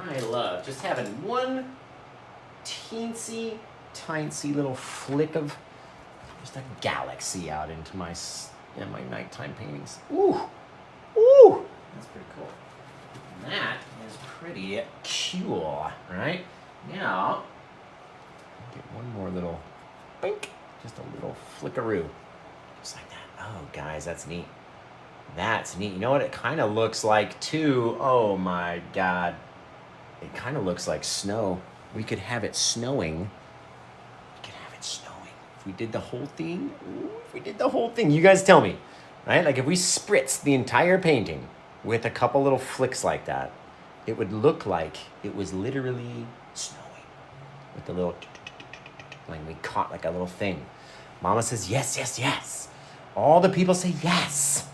I love just having one teensy, tiny little flick of just a galaxy out into my nighttime paintings. Ooh, ooh, that's pretty cool. And that is pretty cool, right? Now, get one more little, bink, just a little flickaroo, just like that. Oh, guys, that's neat. That's neat. You know what it kind of looks like too? Oh my God. It kind of looks like snow. We could have it snowing. We could have it snowing. If we did the whole thing. Ooh, if we did the whole thing. You guys tell me. Right? Like if we spritzed the entire painting with a couple little flicks like that, it would look like it was literally snowing. With the little, like we caught like a little thing. Mama says, yes, yes, yes. All the people say yes.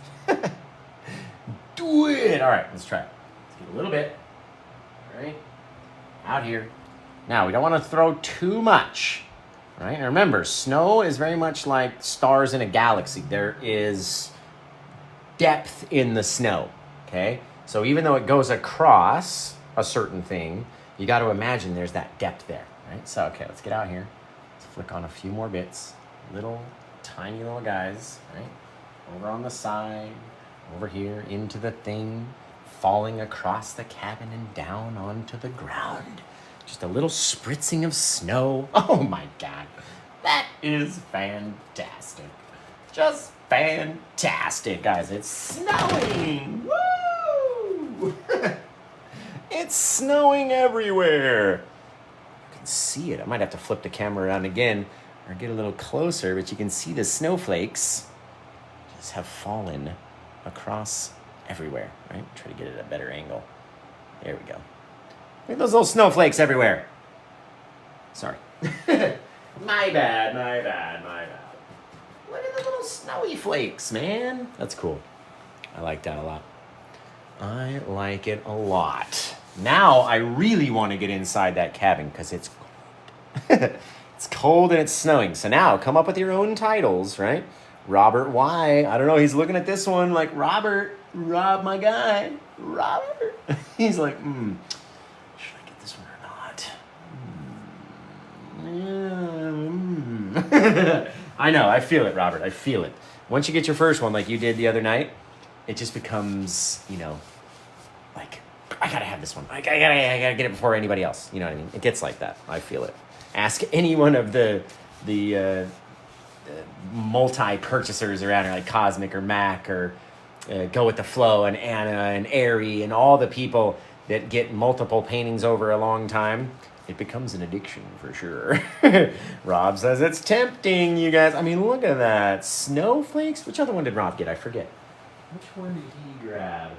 Do it. All right, let's try it. Let's get a little bit. All right, out here. Now, we don't want to throw too much. All right, and remember, snow is very much like stars in a galaxy. There is depth in the snow, okay? So even though it goes across a certain thing, you got to imagine there's that depth there, right? So, okay, let's get out here. Let's flick on a few more bits. Little, tiny little guys, right? Over on the side, over here, into the thing, falling across the cabin and down onto the ground. Just a little spritzing of snow. Oh my God, that is fantastic. Just fantastic, guys. It's snowing. Woo! It's snowing everywhere. You can see it. I might have to flip the camera around again or get a little closer, but you can see the snowflakes just have fallen across everywhere, right? Try to get it at a better angle. There we go. Look at those little snowflakes everywhere. Sorry. My bad. Look at the little snowy flakes, man. That's cool. I like that a lot. I like it a lot. Now I really want to get inside that cabin because it's cold. It's cold and it's snowing. So now come up with your own titles, right? Robert Y. I don't know. He's looking at this one like, Robert, Rob, my guy. Robert. He's like, should I get this one or not? I know. I feel it, Robert. I feel it. Once you get your first one like you did the other night, it just becomes, like, I gotta have this one. I gotta get it before anybody else. You know what I mean? It gets like that. I feel it. Ask any one of the multi-purchasers around here, like Cosmic or Mac or Go With The Flow and Anna and Airy and all the people that get multiple paintings over a long time, it becomes an addiction for sure. Rob says it's tempting, you guys. I mean, look at that. Snowflakes? Which other one did Rob get? I forget. Which one did he grab?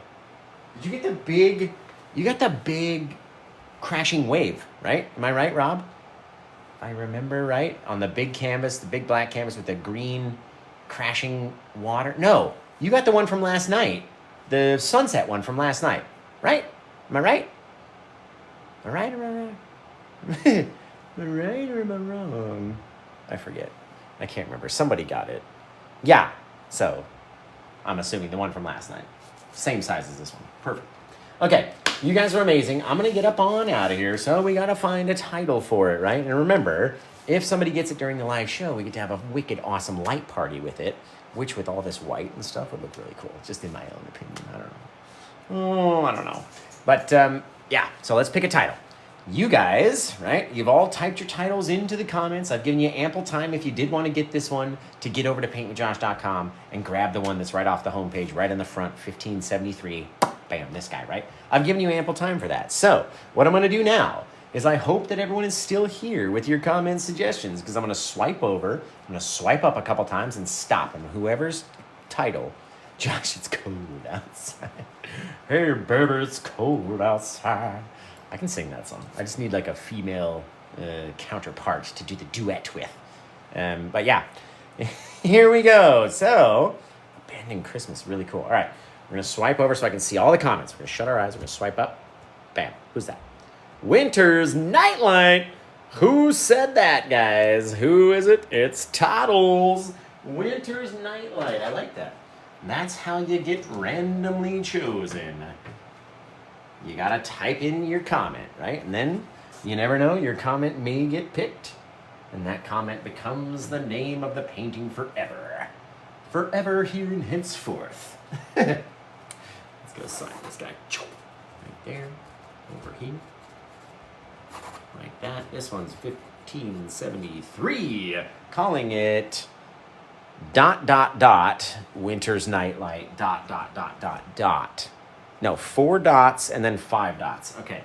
Did you get the big... You got the big crashing wave, right? Am I right, Rob? If I remember right, on the big canvas, the big black canvas with the green crashing water. No, you got the one from last night. The sunset one from last night, right? Am I right? Am I right or am I wrong? Am I right or am I wrong? I forget. I can't remember. Somebody got it. Yeah, so I'm assuming the one from last night. Same size as this one. Perfect. Okay, you guys are amazing. I'm going to get up on out of here, so we got to find a title for it, right? And remember, if somebody gets it during the live show, we get to have a wicked awesome light party with it, which with all this white and stuff would look really cool, just in my own opinion. I don't know. I don't know. But, yeah, so let's pick a title. You guys, right, you've all typed your titles into the comments. I've given you ample time if you did want to get this one to get over to paintwithjosh.com and grab the one that's right off the homepage, right in the front, 1573. Bam, this guy, right? I've given you ample time for that. So what I'm going to do now is I hope that everyone is still here with your comments, suggestions, because I'm going to swipe over, I'm going to swipe up a couple times and stop. And whoever's title, Josh, it's cold outside. Hey, baby, it's cold outside. I can sing that song. I just need like a female counterpart to do the duet with. But yeah, here we go. So, Abandoned Christmas, really cool. All right, we're going to swipe over so I can see all the comments. We're going to shut our eyes. We're going to swipe up. Bam. Who's that? Winter's Nightlight. Who said that, guys? Who is it? It's Toddles. Winter's Nightlight. I like that. That's how you get randomly chosen. You gotta type in your comment, right? And then, you never know, your comment may get picked. And that comment becomes the name of the painting forever. Forever here and henceforth. Let's go sign this guy. Right there. Over here. Like that. This one's 1573. Calling it... ... Winter's Nightlight ... No, 4 dots and then 5 dots. Okay,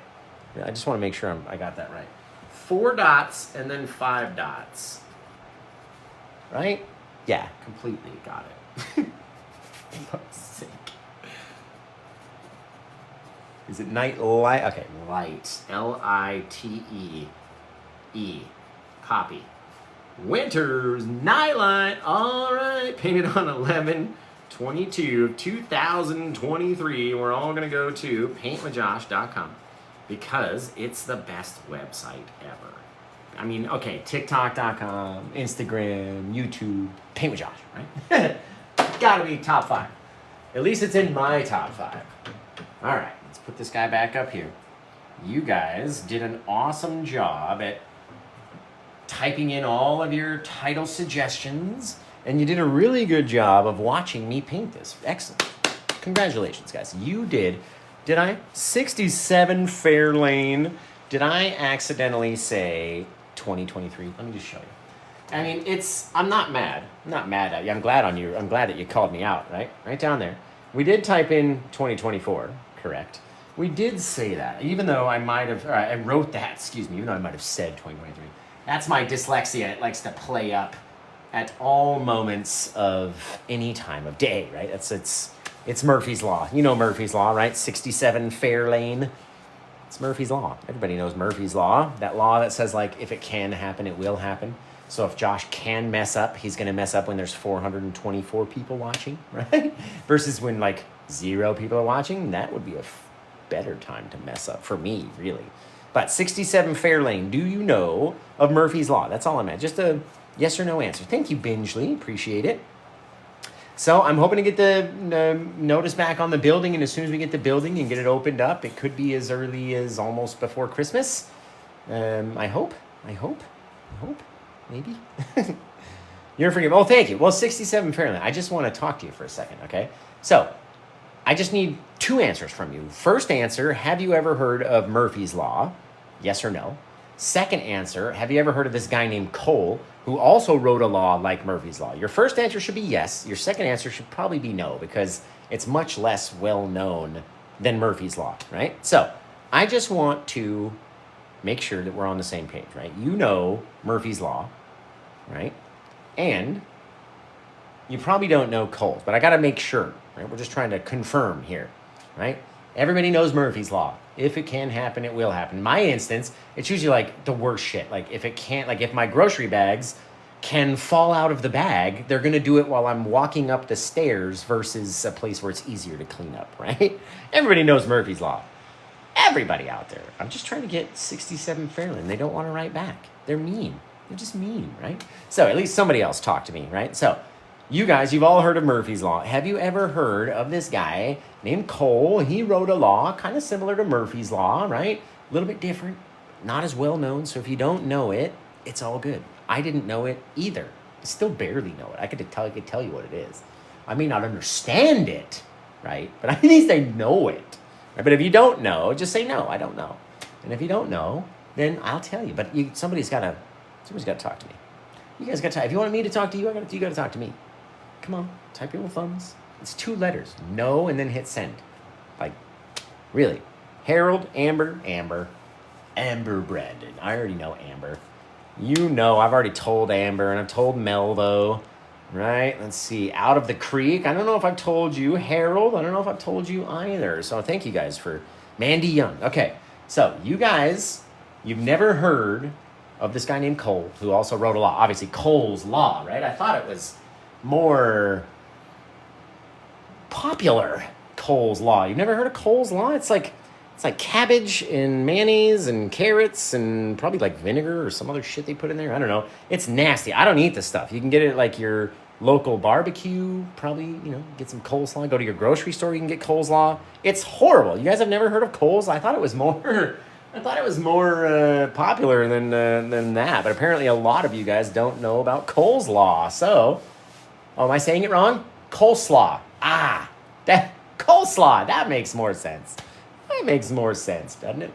I just want to make sure I got that right. 4 dots and then 5 dots. Right? Yeah, completely got it. For fuck's sake. Is it night light? Okay, light. L-I-T-E. E. Copy. Winter's Nightlight. All right, painted on 11/22 of 2023. We're all going to go to paintwithjosh.com because it's the best website ever. I mean, okay, TikTok.com, Instagram, YouTube, paintwithjosh, right? Gotta be top 5. At least it's in my top 5. All right, let's put this guy back up here. You guys did an awesome job at typing in all of your title suggestions, and you did a really good job of watching me paint this. Excellent. Congratulations, guys. You did I? 67 Fairlane. Did I accidentally say 2023? Let me just show you. I mean, I'm not mad. I'm not mad at you. I'm glad on you. I'm glad that you called me out, right? Right down there. We did type in 2024, correct? We did say that, even though I might have, I wrote that, even though I might have said 2023. That's my dyslexia. It likes to play up at all moments of any time of day, right? It's Murphy's Law. You know Murphy's Law, right? 67 Fairlane. It's Murphy's Law. Everybody knows Murphy's Law. That law that says, like, if it can happen, it will happen. So if Josh can mess up, he's going to mess up when there's 424 people watching, right? Versus when, like, 0 people are watching. That would be a better time to mess up for me, really. But 67 Fairlane, do you know of Murphy's Law? That's all I'm at. Just a yes or no answer. Thank you, Bingley. Appreciate it. So I'm hoping to get the notice back on the building, and as soon as we get the building and get it opened up, it could be as early as almost before Christmas. I hope. Maybe. You're forgiven. Oh, thank you. Well, 67 Fairlane. I just want to talk to you for a second, okay? So I just need 2 answers from you. First answer, have you ever heard of Murphy's Law? Yes or no. Second answer, have you ever heard of this guy named Cole who also wrote a law like Murphy's Law? Your first answer should be yes. Your second answer should probably be no, because it's much less well known than Murphy's Law, right? So I just want to make sure that we're on the same page, right? You know Murphy's Law, right? And you probably don't know Cole's, but I got to make sure, right? We're just trying to confirm here, right? Everybody knows Murphy's Law. If it can happen, it will happen. In my instance, it's usually like the worst shit. Like if it can't, like if my grocery bags can fall out of the bag, they're going to do it while I'm walking up the stairs versus a place where it's easier to clean up, right? Everybody knows Murphy's Law. Everybody out there. I'm just trying to get 67 Fairland. They don't want to write back. They're mean. They're just mean, right? So at least somebody else talked to me, right? So you guys, you've all heard of Murphy's Law. Have you ever heard of this guy named Cole? He wrote a law kind of similar to Murphy's Law, right? A little bit different, not as well known. So if you don't know it, it's all good. I didn't know it either. I still barely know it. I could tell you what it is. I may not understand it, right? But at least I know it. Right? But if you don't know, just say no, I don't know. And if you don't know, then I'll tell you. But somebody's got to talk to me. You guys got to talk. If you want me to talk to you, you got to talk to me. Come on, type your little thumbs. It's 2 letters. No, and then hit send. Like, really. Harold, Amber, Brandon. I already know Amber. You know, I've already told Amber, and I've told Melvo. Right? Let's see. Out of the Creek. I don't know if I've told you. Harold, I don't know if I've told you either. So thank you guys for Mandy Young. Okay, so you guys, you've never heard of this guy named Cole, who also wrote a law. Obviously, Cole's Law, right? I thought it was more popular, Cole's Law. You've never heard of Cole's Law? It's like cabbage and mayonnaise and carrots and probably like vinegar or some other shit they put in there. I don't know. It's nasty. I don't eat this stuff. You can get it at like your local barbecue. Probably, get some coleslaw. Go to your grocery store. You can get coleslaw. It's horrible. You guys have never heard of Cole's? I thought it was more popular than that. But apparently a lot of you guys don't know about Cole's Law. So, am I saying it wrong? Coleslaw. Coleslaw. That makes more sense. That makes more sense, doesn't it?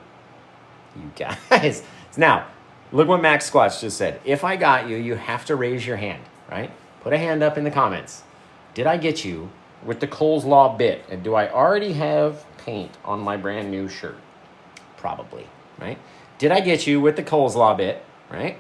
You guys. Now, look what Max Squatch just said. If I got you, you have to raise your hand, right? Put a hand up in the comments. Did I get you with the Cole's Law bit? And do I already have paint on my brand new shirt? Probably, right? Did I get you with the Cole's Law bit, right?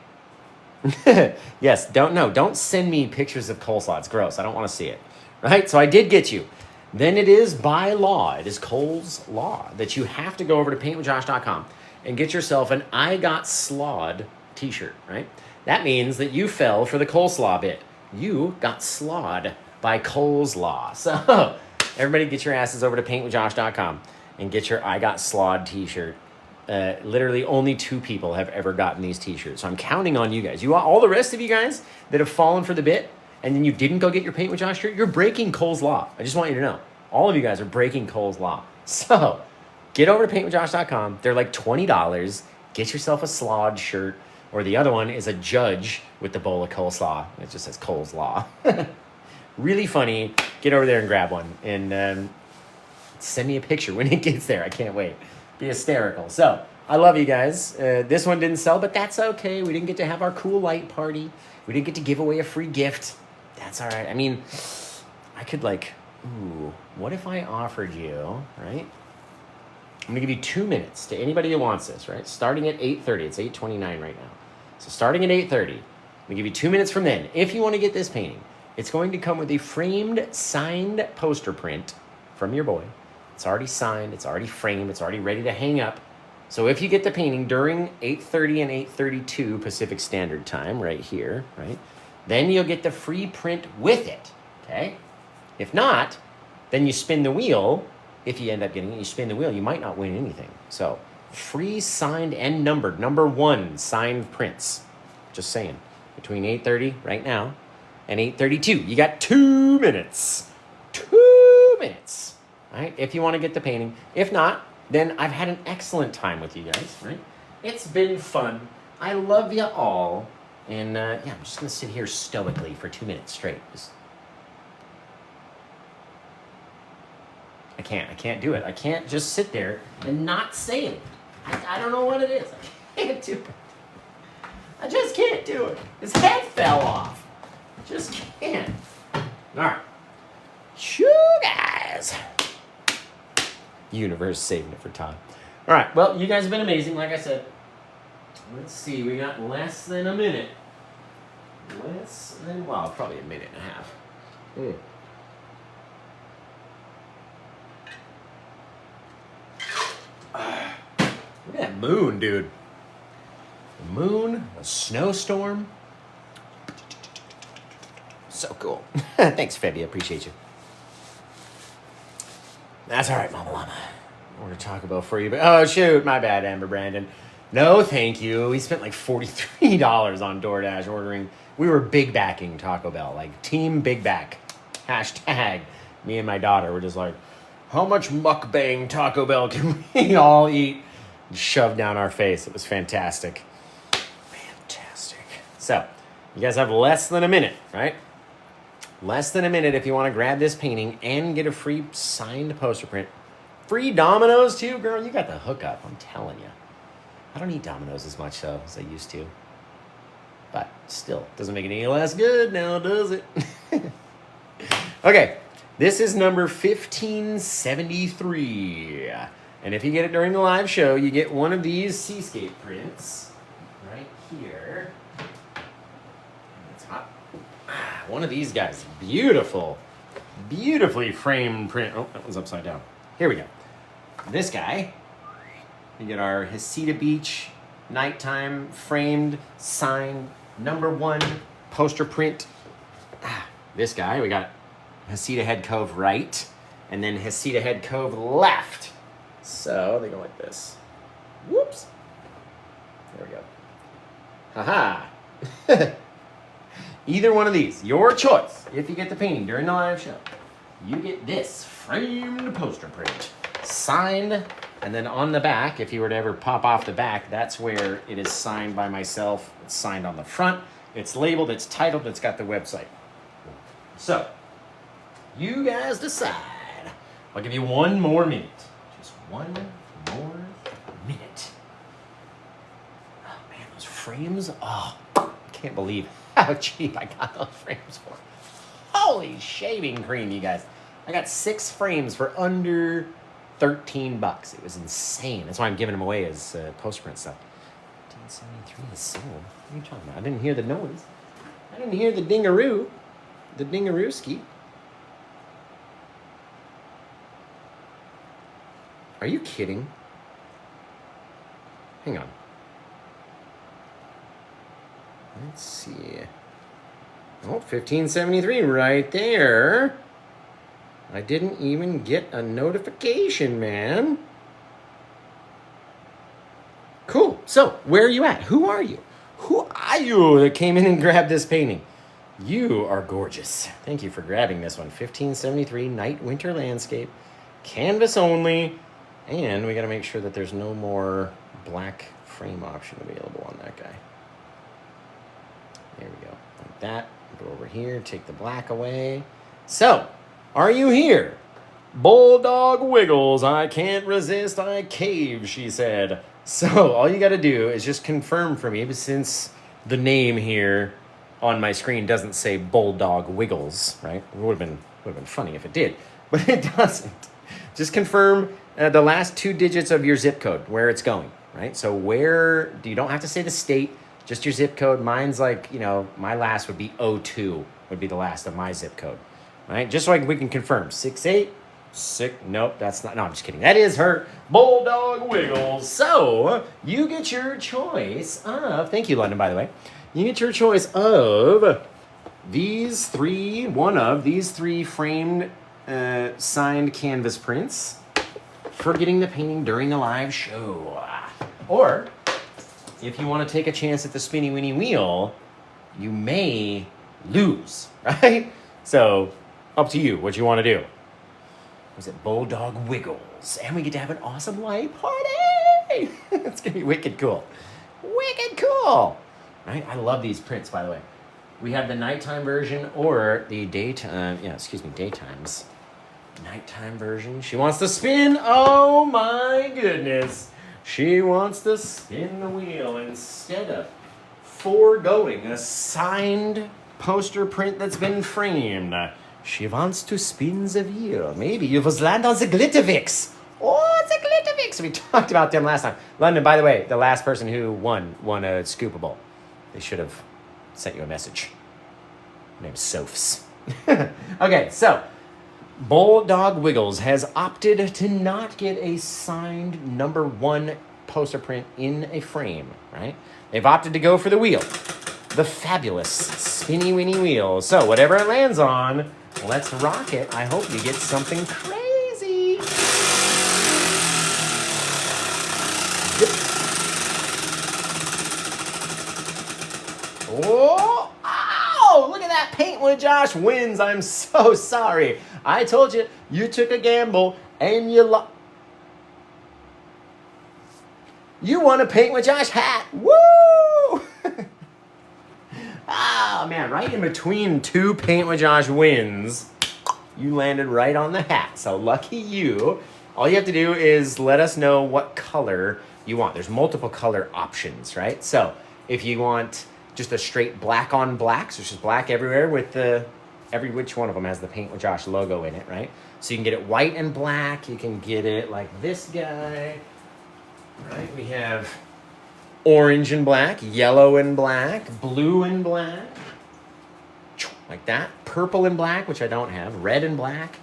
Yes, don't send me pictures of coleslaw. It's gross. I don't want to see it, right? So I did get you. Then it is by law, it is Cole's Law, that you have to go over to PaintWithJosh.com and get yourself an I Got Slawed t-shirt, right? That means that you fell for the coleslaw bit. You got slawed by Cole's Law. So everybody get your asses over to PaintWithJosh.com and get your I Got Slawed t-shirt. Literally only 2 people have ever gotten these t-shirts. So I'm counting on you guys. All the rest of you guys that have fallen for the bit, and then you didn't go get your Paint with Josh shirt, you're breaking Cole's Law. I just want you to know. All of you guys are breaking Cole's Law. So get over to PaintWithJosh.com. They're like $20. Get yourself a slawed shirt. Or the other one is a judge with the bowl of coleslaw. It just says Cole's Law. Really funny. Get over there and grab one. And send me a picture when it gets there. I can't wait. Be hysterical. So I love you guys. This one didn't sell, but that's okay. We didn't get to have our cool light party. We didn't get to give away a free gift. That's all right. I mean, I could what if I offered you, right? I'm going to give you 2 minutes to anybody who wants this, right? Starting at 8:30. It's 8:29 right now. So starting at 8:30, I'm going to give you 2 minutes from then. If you want to get this painting, it's going to come with a framed, signed poster print from your boy. It's already signed. It's already framed. It's already ready to hang up. So if you get the painting during 8:30 and 8:32 Pacific Standard Time, right here, right? Then you'll get the free print with it, okay? If not, then you spin the wheel. If you end up getting it, you spin the wheel, you might not win anything. So free signed and numbered, number 1 signed prints. Just saying. Between 8:30 right now and 8:32. You got 2 minutes. 2 minutes. All right? If you want to get the painting. If not, then I've had an excellent time with you guys, right? It's been fun. I love you all. And I'm just going to sit here stoically for 2 minutes straight. I can't do it. I can't just sit there and not say it. I don't know what it is. I can't do it. I just can't do it. His head fell off. Just can't. All right. Shoo, guys. Universe saving it for Todd. All right. Well, you guys have been amazing, like I said. Let's see. We got less than a minute. Less than, well, probably a minute and a half. Look at that moon, dude. The moon, a snowstorm. So cool. Thanks, Febby. I appreciate you. That's all right, Mama Llama. Order Taco Bell for you. But oh, shoot. My bad, Amber Brandon. No, thank you. We spent like $43 on DoorDash ordering. We were big backing Taco Bell. Like, team big back. Hashtag. Me and my daughter were just like, how much mukbang Taco Bell can we all eat? Shoved down our face. It was fantastic. Fantastic. So, you guys have less than a minute, right? Less than a minute if you want to grab this painting and get a free signed poster print. Free Dominoes too, girl. You got the hookup, I'm telling you. I don't eat Dominoes as much though as I used to. But still, doesn't make it any less good now, does it? Okay, this is number 1573. And if you get it during the live show, you get one of these seascape prints right here. It's hot. One of these guys, beautiful, beautifully framed print. Oh, that one's upside down. Here we go. This guy, we get our Hesita Beach nighttime framed, signed, #1 poster print. This guy, we got Hesita Head Cove right, and then Hesita Head Cove left. So they go like this. Whoops. There we go. Haha. Either one of these, your choice. If you get the painting during the live show, you get this framed poster print. Signed, and then on the back, if you were to ever pop off the back, that's where it is signed by myself. It's signed on the front. It's labeled, it's titled, it's got the website. So, you guys decide. I'll give you one more minute. Just one more minute. Oh man, those frames. Oh, I can't believe how cheap I got those frames for. Holy shaving cream, you guys. I got 6 frames for under $13. It was insane. That's why I'm giving them away as poster print stuff. 1973 is sold. What are you talking about? I didn't hear the noise. I didn't hear the dingaroo. The dingarooski. Are you kidding? Hang on. Let's see. Oh, 1573 right there. I didn't even get a notification, man. Cool. So, where are you at? Who are you? Who are you that came in and grabbed this painting? You are gorgeous. Thank you for grabbing this one. 1573 Night Winter Landscape. Canvas only. And we got to make sure that there's no more black frame option available on that guy. There we go. Like that. Go over here. Take the black away. So, are you here? Bulldog Wiggles. I can't resist. I cave, she said. So, all you got to do is just confirm for me, since the name here on my screen doesn't say Bulldog Wiggles, right? It would have been funny if it did, but it doesn't. Just confirm the last 2 digits of your zip code, where it's going, right? So you don't have to say the state, just your zip code. Mine's like, my last would be 02, would be the last of my zip code, right? Just so we can confirm. 686, nope, that's not, no, I'm just kidding. That is her Bulldog Wiggles. So you get your choice of, thank you, London, by the way. You get your choice of one of these three framed signed canvas prints for getting the painting during the live show. Or, if you want to take a chance at the spinny winny wheel, you may lose, right? So, up to you what you want to do. Was it Bulldog Wiggles? And we get to have an awesome light party! It's going to be wicked cool. Wicked cool! Right? I love these prints, by the way. We have the nighttime version or the daytimes. Nighttime version. She wants to spin. Oh my goodness. She wants to spin the wheel instead of foregoing a signed poster print that's been framed. She wants to spin the wheel. Maybe you was land on the Glittervix. Oh, the Glittervix. We talked about them last time. London, by the way, the last person who won a scoopable. They should have sent you a message. Her name's Sophs. Okay, so Bulldog Wiggles has opted to not get a signed number 1 poster print in a frame, right? They've opted to go for the wheel. The fabulous spinny winny wheel. So whatever it lands on, let's rock it. I hope you get something crazy. Oh, ow, look at that. Paint with Josh wins. I'm so sorry. I told you, you took a gamble and you lost. You won a Paint with Josh hat. Woo! Ah, man, right in between 2 Paint with Josh wins, you landed right on the hat. So lucky you. All you have to do is let us know what color you want. There's multiple color options, right? So if you want just a straight black on black, so it's just black everywhere with every which one of them has the Paint with Josh logo in it, right? So you can get it white and black. You can get it like this guy, right? We have orange and black, yellow and black, blue and black, like that. Purple and black, which I don't have. Red and black.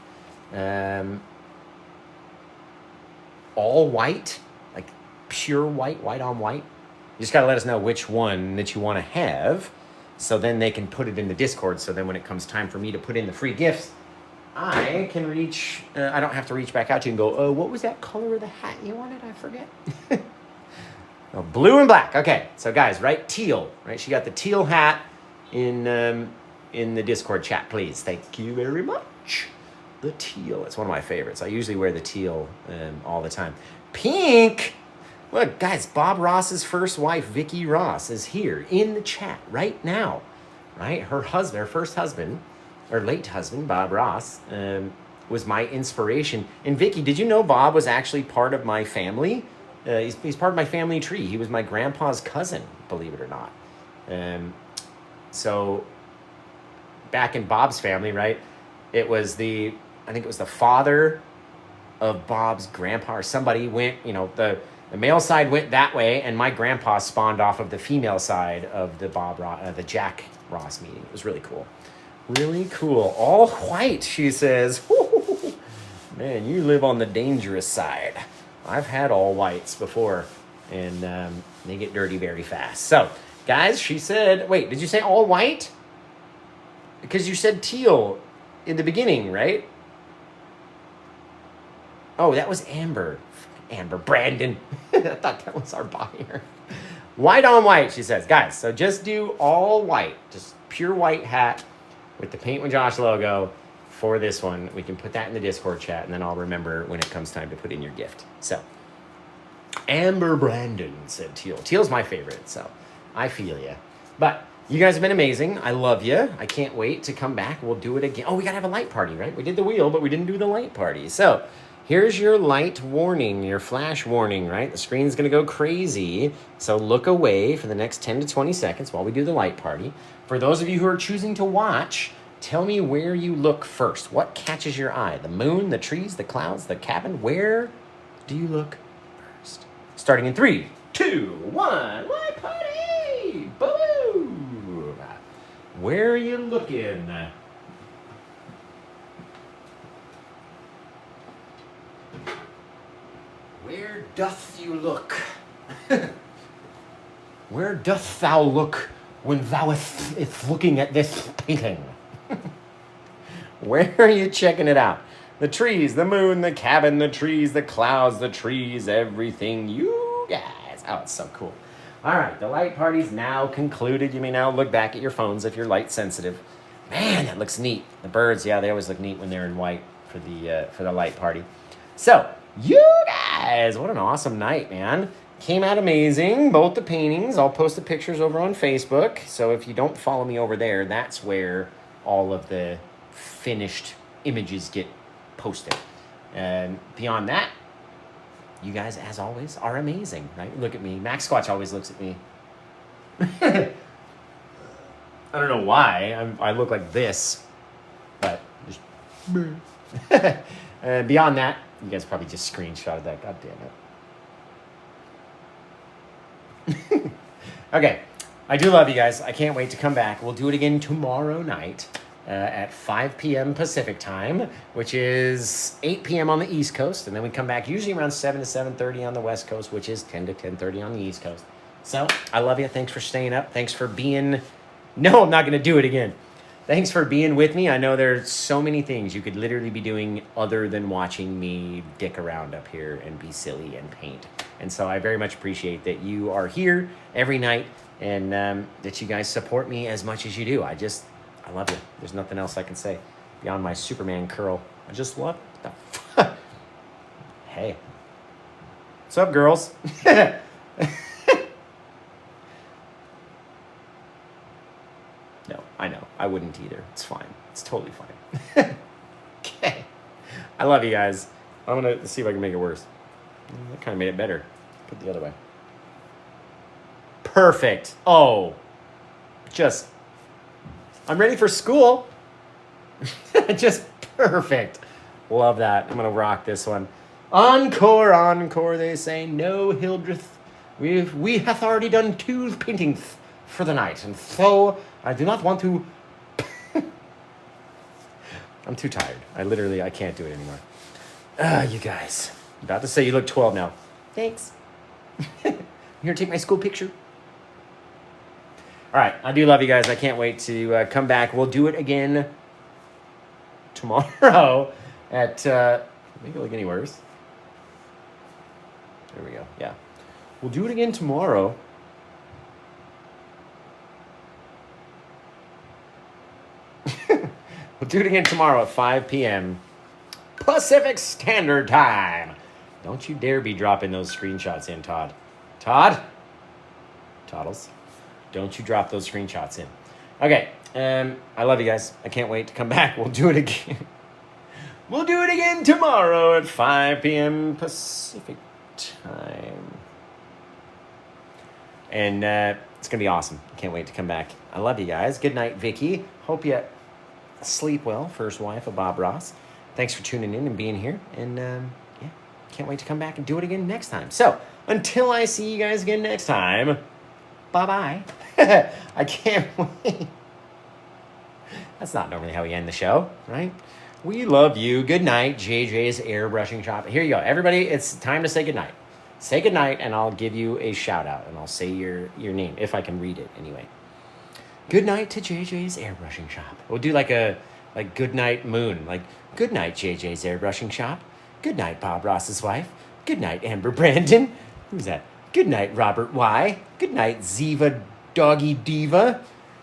All white, like pure white, white on white. You just got to let us know which one that you want to have, so then they can put it in the Discord. So then when it comes time for me to put in the free gifts, I can reach, I don't have to reach back out to you and go, oh, what was that color of the hat you wanted? I forget. Oh, blue and black. Okay, so guys, right? Teal, right? She got the teal hat in the Discord chat, please. Thank you very much. The teal. It's one of my favorites. I usually wear the teal all the time. Pink. Look, guys, Bob Ross's first wife, Vicky Ross, is here in the chat right now, right? Her husband, her first husband, or late husband, Bob Ross, was my inspiration. And Vicky, did you know Bob was actually part of my family? He's part of my family tree. He was my grandpa's cousin, believe it or not. So back in Bob's family, right? I think it was the father of Bob's grandpa or somebody went, the male side went that way, and my grandpa spawned off of the female side of the Jack Ross meeting. It was really cool. Really cool. All white, she says. Man, you live on the dangerous side. I've had all whites before, and they get dirty very fast. So, guys, she said, wait, did you say all white? Because you said teal in the beginning, right? Oh, that was Amber. Amber Brandon. I thought that was our buyer. White on white, she says. Guys, so just do all white. Just pure white hat with the Paint with Josh logo for this one. We can put that in the Discord chat, and then I'll remember when it comes time to put in your gift. So, Amber Brandon said teal. Teal's my favorite, so I feel ya. But you guys have been amazing. I love you. I can't wait to come back. We'll do it again. Oh, we got to have a light party, right? We did the wheel, but we didn't do the light party. So here's your light warning, your flash warning, right? The screen's going to go crazy. So look away for the next 10 to 20 seconds while we do the light party. For those of you who are choosing to watch, tell me where you look first. What catches your eye? The moon, the trees, the clouds, the cabin? Where do you look first? Starting in 3, 2, 1, light party! Boom! Where are you looking? Where doth you look? Where doth thou look when thou is looking at this painting? Where are you checking it out? The trees, the moon, the cabin, the trees, the clouds, the trees, everything, you guys. Oh, it's so cool. All right, the light party's now concluded. You may now look back at your phones if you're light sensitive. Man, that looks neat. The birds, yeah, they always look neat when they're in white for the light party. So, you guys, what an awesome night, man. Came out amazing, both the paintings. I'll post the pictures over on Facebook. So if you don't follow me over there, that's where all of the finished images get posted. And beyond that, you guys, as always, are amazing, right? Look at me. Max Squatch always looks at me. I don't know why. I look like this. But just... beyond that, you guys probably just screenshotted that. God damn it. Okay. I do love you guys. I can't wait to come back. We'll do it again tomorrow night at 5 p.m. Pacific time, which is 8 p.m. on the East Coast. And then we come back usually around 7 to 7:30 on the West Coast, which is 10 to 10:30 on the East Coast. So I love you. Thanks for staying up. Thanks for being... No, I'm not going to do it again. Thanks for being with me. I know there's so many things you could literally be doing other than watching me dick around up here and be silly and paint. And so I very much appreciate that you are here every night and that you guys support me as much as you do. I love you. There's nothing else I can say beyond my Superman curl. I just love the Hey. What's up, girls? No, I know. I wouldn't either. It's fine. It's totally fine. Okay. I love you guys. I'm going to see if I can make it worse. That kind of made it better. Put it the other way. Perfect. Oh. I'm ready for school. Just perfect. Love that. I'm going to rock this one. Encore, encore, they say. No, Hildreth. We hath already done 2 paintings for the night, and so I do not want to... I'm too tired. I can't do it anymore. You guys. I'm about to say you look 12 now. Thanks. Here, take my school picture. All right, I do love you guys. I can't wait to come back. We'll do it again tomorrow at... Make it look any worse. There we go. Yeah. We'll do it again tomorrow. We'll do it again tomorrow at 5 p.m. Pacific Standard Time. Don't you dare be dropping those screenshots in, Todd. Todd? Toddles. Don't you drop those screenshots in. Okay. I love you guys. I can't wait to come back. We'll do it again. We'll do it again tomorrow at 5 p.m. Pacific Time. And it's going to be awesome. Can't wait to come back. I love you guys. Good night, Vicky. Hope you sleep well, first wife of Bob Ross. Thanks for tuning in and being here. And yeah, can't wait to come back and do it again next time. So until I see you guys again next time, bye-bye. I can't wait. That's not normally how we end the show, right? We love you. Good night, JJ's Airbrushing Shop. Here you go. Everybody, it's time to say goodnight. Say goodnight, and I'll give you a shout-out, and I'll say your name, if I can read it anyway. Good night to JJ's Airbrushing Shop. We'll do like good night moon. Like, good night, JJ's Airbrushing Shop. Good night, Bob Ross's wife. Good night, Amber Brandon. Who's that? Good night, Robert Y. Good night, Ziva Doggy Diva.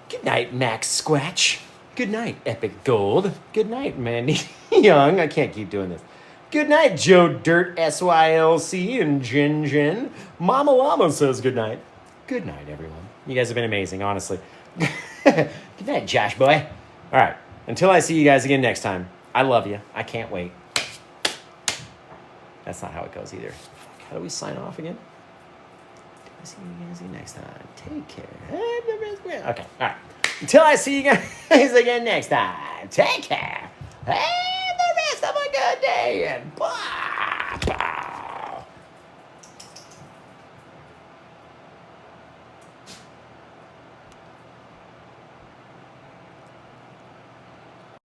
Good night, Max Squatch. Good night, Epic Gold. Good night, Mandy Young. I can't keep doing this. Good night, Joe Dirt SYLC and Jin Jin. Mama Llama says good night. Good night, everyone. You guys have been amazing, honestly. Good night, Josh boy. All right. Until I see you guys again next time, I love you. I can't wait. That's not how it goes either. How do we sign off again? I see you guys again next time. Take care. Okay. All right. Until I see you guys again next time, take care. Have the rest of a good day and bye. Bye.